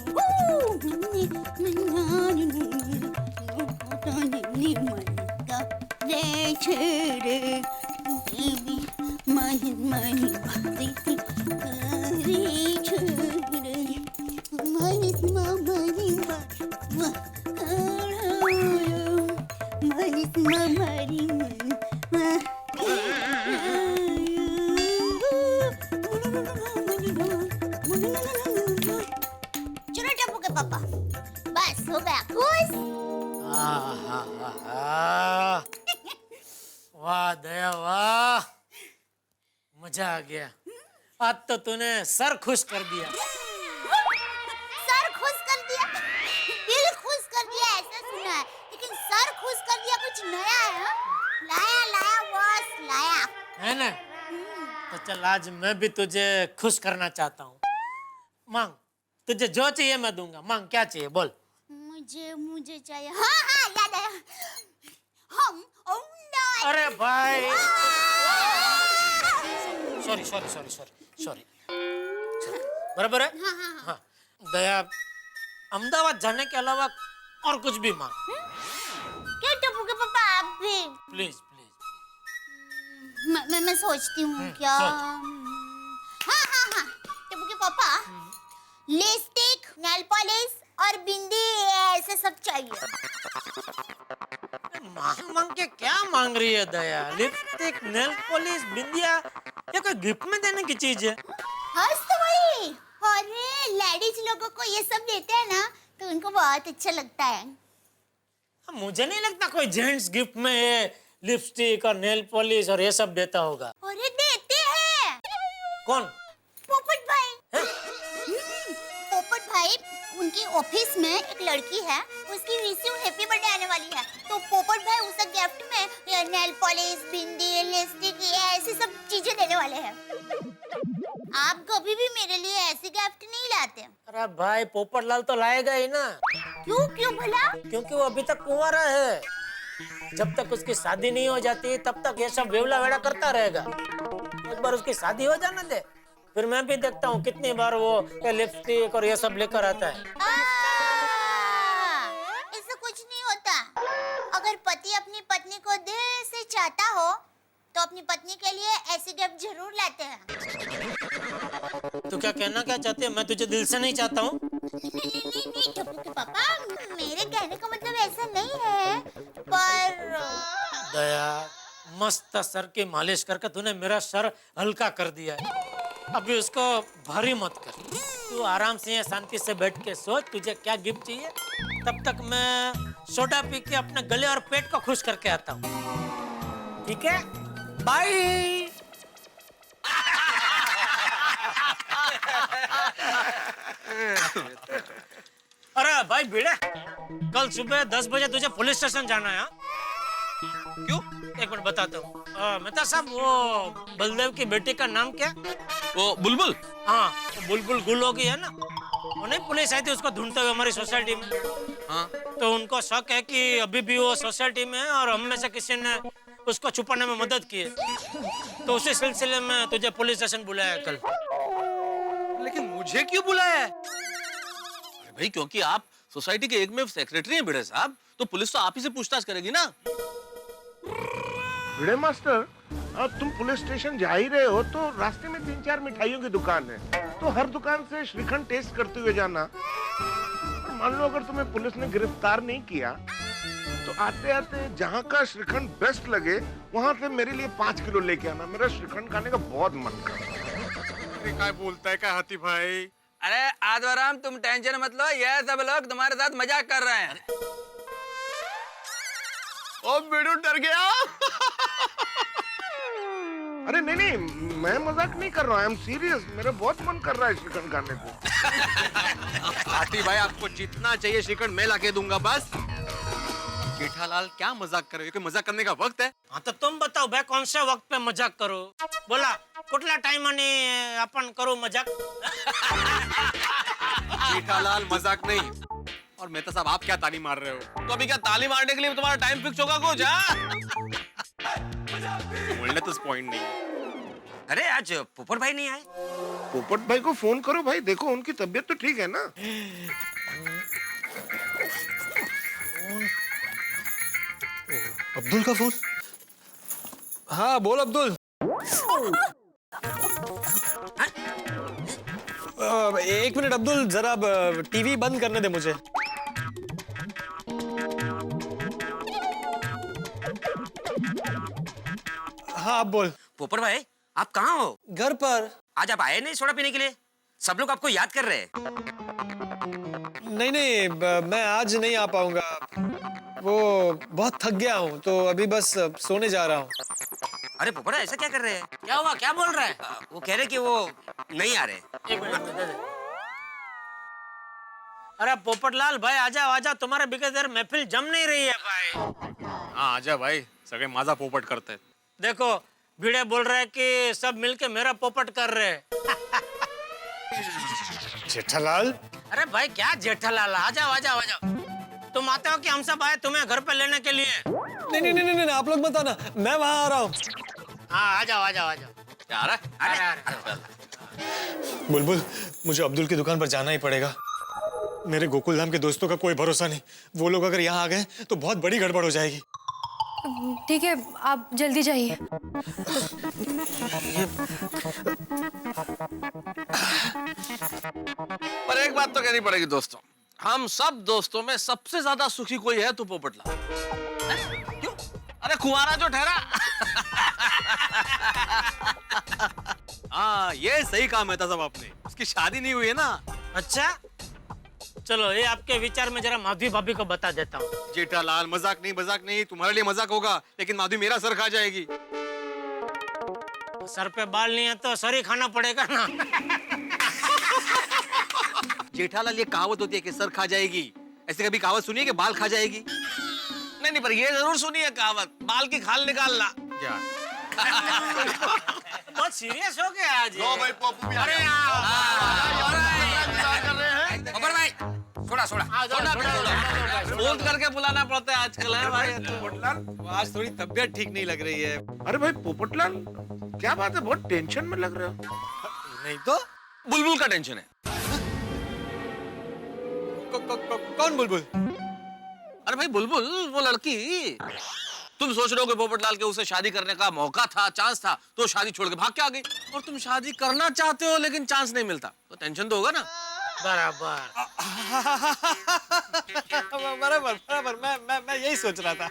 मन्नानू तानी मलका रे छेड़े देवी माही माही बाती रे छेड़े मालिश मारी वा मालिश मारी चलो टप्पू के पापा, बस हो गया खुश। वाह दया वाह, मजा आ गया। आज तो तूने सर खुश कर दिया। सर खुश कर दिया, दिल खुश कर दिया ऐसा सुना है, लेकिन सर खुश कर दिया कुछ नया है। हा? लाया लाया बॉस लाया है ना? तो चल आज मैं भी तुझे खुश करना चाहता हूँ। मांग, तुझे जो चाहिए मैं दूंगा। मांग, क्या चाहिए बोल। मुझे चाहिए, हाँ हाँ याद आया, हम अरे भाई sorry sorry sorry sorry sorry, बराबर है। हाँ हाँ हाँ। हाँ दया, अहमदाबाद जाने के अलावा और कुछ भी मांग। क्या टप्पू के पापा आप भी? प्लीज मैं सोचती हूँ क्या। हाँ हाँ हाँ टप्पू के पापा, लिपस्टिक, नेल पॉलिश और बिंदी ऐसे सब चाहिए। मांग के क्या मांग रही है दया? लिपस्टिक, नेल पॉलिश, बिंदिया, ये कोई गिफ्ट में देने की चीज है? हाँ तो वही, अरे लेडीज लोगों को ये सब देते हैं ना तो उनको बहुत अच्छा लगता है। मुझे नहीं लगता कोई जेंट्स गिफ्ट में ये लिपस्टिक और नेल पॉलिश और ये सब देता होगा। अरे देते हैं। कौन? पोपट भाई। पोपट भाई, उनकी ऑफिस में एक लड़की है, उसकी विश यू हैप्पी बर्थडे आने वाली है, तो पोपट भाई उसे गिफ्ट में नेल पॉलिश, बिंदी, लिपस्टिक ऐसी सब चीजें देने वाले हैं। आप कभी भी मेरे लिए ऐसी गिफ्ट नहीं लाते। अरे भाई पोपटलाल तो लाएगा ही ना। क्यों क्यों भला? क्योंकि वो अभी तक कुंवारा है। जब तक उसकी शादी नहीं हो जाती तब तक ये सब वेवला वेड़ा करता रहेगा। एक बार उसकी शादी हो जाने दे, फिर मैं भी देखता हूँ कितनी बार वो लिपस्टिक और ये सब लेकर आता है। ऐसा कुछ नहीं होता। अगर पति अपनी पत्नी को दिल से चाहता हो तो अपनी पत्नी के लिए ऐसी गिफ्ट जरूर लाते हैं। तू क्या कहना क्या चाहती है? मैं तुझे दिल से नहीं चाहता हूँ। नहीं टप्पू के पापा, मेरे कहने का मतलब ऐसा नहीं है, पर दया, मस्त सर की मालिश करके तूने मेरा सर हल्का कर दिया है। अभी उसको भारी मत कर। तू आराम से शांति से बैठ के सोच तुझे क्या गिफ्ट चाहिए। तब तक मैं सोडा पी के अपने गले और पेट को खुश करके आता हूँ। ठीक है, बाय। अरे भाई भिड़े, कल सुबह 10 बजे तुझे पुलिस स्टेशन जाना है। क्यों? एक मिनट बताता हूँ। मेहता साहब, वो बलदेव की बेटी का नाम क्या? वो बुलबुल। हाँ, बुलबुल गुल हो गई है ना। वो नहीं पुलिस आई थी उसको ढूंढते हुए हमारी सोसाइटी में। हाँ। तो उनको शक है कि अभी भी वो सोसाइटी में है और हम में से किसी ने उसको छुपाने में मदद की है। तो उसी सिलसिले में तुझे पुलिस स्टेशन बुलाया कल। लेकिन मुझे क्यों बुलाया है? अरे भाई, क्योंकि आप सोसाइटी के एकमेव सेक्रेटरी हैं भिड़े साहब, तो पुलिस तो आप ही से पूछताछ करेगी ना। भिड़े मास्टर, अब तुम पुलिस स्टेशन जा ही रहे हो तो रास्ते में 3-4 मिठाइयों की दुकान है, तो हर दुकान से श्रीखंड टेस्ट करते हुए जाना। मान लो अगर तुम्हें पुलिस ने गिरफ्तार नहीं किया तो आते आते जहाँ का श्रीखंड बेस्ट लगे वहाँ से मेरे लिए 5 किलो लेके आना। मेरा श्रीखंड खाने का बहुत मन कर रहा है। क्या बोलता है क्या हाथी भाई? अरे आदवराम, तुम टेंशन मत लो, ये सब लोग तुम्हारे साथ मजाक कर रहे हैं। ओ बिडू डर गया। अरे नहीं, मैं मजाक नहीं कर रहा हूँ, आई एम सीरियस। मेरा बहुत मन कर रहा है श्रीखंड खाने को। हाथी भाई, आपको जितना चाहिए श्रीखंड मैं लाके दूंगा बस। जेठालाल, क्या मजाक कर रहे हो? कोई मजाक करने का वक्त है? हाँ तो तुम बताओ भाई, कौन से वक्त पे मजाक करो? बोला कुठला टाइम आणि अपन करो मजाक? जेठालाल, मजाक नहीं। और मेहता साहब, आप क्या ताली मार रहे हो? तो अभी क्या ताली मारने के लिए तुम्हारा टाइम फिक्स होगा कुछ? बोलने तो पॉइंट नहीं। अरे आज पोपट भाई नहीं आए? पोपट भाई को फोन करो भाई, देखो उनकी तबीयत तो ठीक है ना। अब्दुल का फोन। हाँ बोल अब्दुल। एक मिनट अब्दुल, जरा टीवी बंद करने दे मुझे। हाँ अब बोल। पोपट भाई, आप कहाँ हो? घर पर। आज आप आए नहीं सोडा पीने के लिए? सब लोग आपको याद कर रहे हैं। नहीं, मैं आज नहीं आ पाऊंगा। वो बहुत थक गया हूँ तो अभी बस सोने जा रहा हूँ। अरे पोपट, ऐसा क्या कर रहे हैं? क्या हुआ, क्या बोल रहा है? वो कह रहे कि वो नहीं आ रहे। एक मिनट दे दे। अरे पोपटलाल भाई, आजा, तुम्हारे बिगड़ महफिल जम नहीं रही है भाई। हाँ आजा भाई, सगे माजा पोपट करते। देखो भिड़े बोल रहे हैं कि सब मिलके मेरा पोपट कर रहे हैं। जेठालाल। अरे भाई क्या जेठालाल, आजाओ। तुम आते हो कि हम सब आए तुम्हें घर पे लेने के लिए? नहीं, आप लोग मत आना, मैं वहाँ आ रहा हूँ। हाँ आजाओ। क्या आ रहा है? बुलबुल, मुझे अब्दुल की दुकान पर जाना ही पड़ेगा। मेरे गोकुलधाम के दोस्तों का कोई भरोसा नहीं। वो लोग अगर यहाँ आ गए तो बहुत बड़ी गड़बड़ हो जाएगी। ठीक है, आप जल्दी जाइए। पर एक बात तो कहनी पड़ेगी दोस्तों, हम सब दोस्तों में सबसे ज्यादा सुखी कोई है तो पोपटलाल। क्यों? अरे कुंवारा जो ठहरा। हाँ, ये सही काम है था सब आपने। उसकी शादी नहीं हुई है ना। अच्छा चलो, ये आपके विचार में जरा माधवी भाभी को बता देता हूँ। जेठालाल, मजाक नहीं, तुम्हारे लिए मजाक होगा, लेकिन माधवी मेरा सर खा जाएगी। सर पे बाल नहीं है तो सर ही खाना पड़ेगा ना। जेठालाल, ये कहावत होती है कि सर खा जाएगी। ऐसे कभी कहावत सुनी है कि बाल खा जाएगी? नहीं, पर ये जरूर सुनी है कहावत, बाल की खाल निकालना। क्या? बहुत सीरियस हो गया आज। लो भाई, पप्पू भी आ अरे पोपट भाई, सोडा। फोन करके बुलाना पड़ता है आजकल है भाई। पोपटलाल, आज थोड़ी तबीयत ठीक नहीं लग रही है। अरे भाई पोपटलाल, क्या बात है, बहुत टेंशन में लग रहे हो। नहीं तो बुलबुल का टेंशन है। कौन बुलबुल? अरे भाई बुलबुल, वो लड़की। तुम सोच रहे हो कि पोपटलाल के उसे शादी करने का मौका था, चांस था, तो शादी छोड़ के भाग के आ गई। और तुम शादी करना चाहते हो लेकिन चांस नहीं मिलता, तो टेंशन तो होगा ना। बराबर। मैं यही सोच रहा था।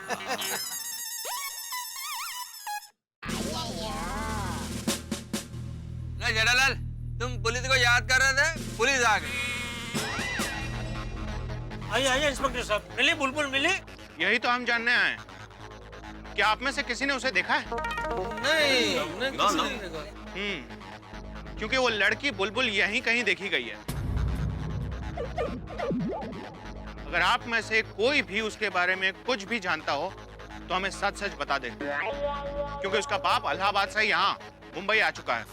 जेठालाल, तुम पुलिस को याद कर रहे थे, पुलिस आ गई। आइए इंस्पेक्टर साहब, मिली बुलबुल मिली? यही तो हम जानने आए। क्या आप में से किसी ने उसे देखा है? नहीं, हमने किसी ने नहीं देखा। क्योंकि वो लड़की बुलबुल यहीं कहीं देखी गई है। अगर आप में से कोई भी उसके बारे में कुछ भी जानता हो तो हमें सच सच बता दे, क्योंकि उसका बाप इलाहाबाद से यहाँ मुंबई आ चुका है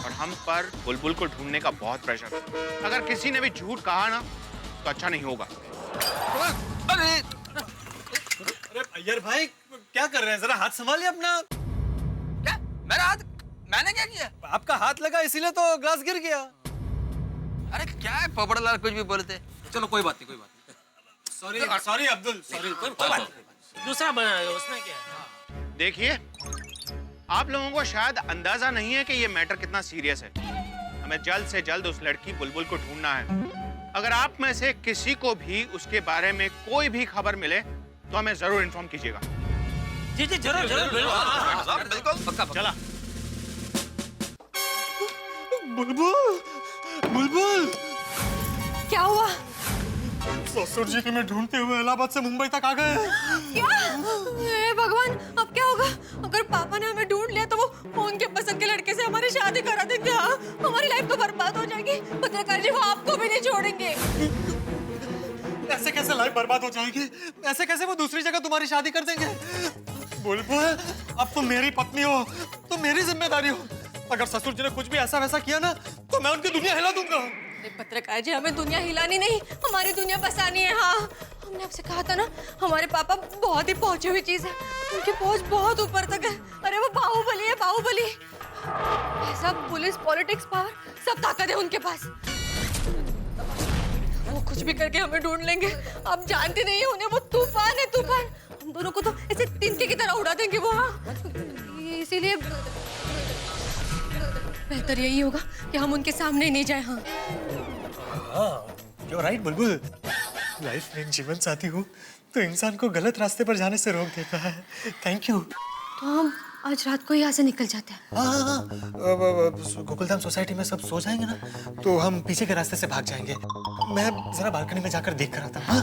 और हम पर बुलबुल को ढूंढने का बहुत प्रेशर है। अगर किसी ने भी झूठ कहा ना तो अच्छा नहीं होगा। अरे अय्यर भाई क्या कर रहे हैं, जरा हाथ संभालिए अपना। क्या मेरा हाथ? मैंने क्या किया? आपका हाथ लगा इसीलिए तो ग्लास गिर गया। अरे क्या है पोपटलाल, कुछ भी बोलते। चलो कोई बात नहीं, कोई बात नहीं। Sorry Abdul, sorry. कोई बात नहीं। दूसरा बनाया, उसमें क्या है? देखिए, आप लोगों को शायद अंदाजा नहीं है कि ये मैटर कितना सीरियस है। हमें जल्द से जल्द उस लड़की बुलबुल को ढूंढना है। अगर आप में से किसी को भी उसके बारे में कोई भी खबर मिले तो हमें जरूर इन्फॉर्म कीजिएगा। जी जी जरूर जरूर बिल्कुल पक्का। चला। बुलबुल, बुलबुल, क्या हुआ? ससुर जी की मैं ढूंढते हुए इलाहाबाद से मुंबई तक आ गए। क्या? हे भगवान, अब क्या होगा? अगर पापा ने हमें ढूंढ लिया तो वो उनके पसंद के लड़के से हमारी शादी करा देंगे। हाँ, हमारी लाइफ तो बर्बाद हो जाएगी। पत्रकार जी वो आपको भी नहीं छोड़ेंगे। ऐसे कैसे लाइफ बर्बाद हो जाएगी? ऐसे कैसे वो दूसरी जगह तुम्हारी शादी कर देंगे? बुलबुल, अब तुम मेरी पत्नी हो, तो मेरी जिम्मेदारी हो। अगर ससुर जी ने कुछ भी ऐसा वैसा किया ना तो मैं उनकी दुनिया हिला दूंगा। पत्रकार जी, हमें दुनिया हिलानी नहीं, हमारी दुनिया बसानी है। हाँ, हमने आपसे कहा था ना, हमारे पापा बहुत ही पहुंची हुई चीज है, उनकी पहुंच बहुत ऊपर तक है। अरे वो बाहुबली है, बाहुबली। ऐसा पुलिस, पॉलिटिक्स, पावर, सब ताकत है उनके पास। वो कुछ भी करके हमें ढूंढ लेंगे। आप जानते नहीं है उन्हें, वो तूफान है, तूफान। हम दोनों को तो ऐसे तिनके की तरह उड़ा देंगे वो। हाँ, इसीलिए बेहतर यही होगा कि हम उनके सामने नहीं जाए। हाँ, you're right, बुलबुल। लाइफ में एक जीवन साथी हो तो इंसान को गलत रास्ते पर जाने से रोक देता है। Thank you. तो हम आज रात को यहाँ से निकल जाते हैं। हाँ, गोकुलधाम सोसाइटी में सब सो जाएंगे ना तो हम पीछे के रास्ते से भाग जाएंगे। मैं जरा बालकनी में जाकर देख कर आता हूँ।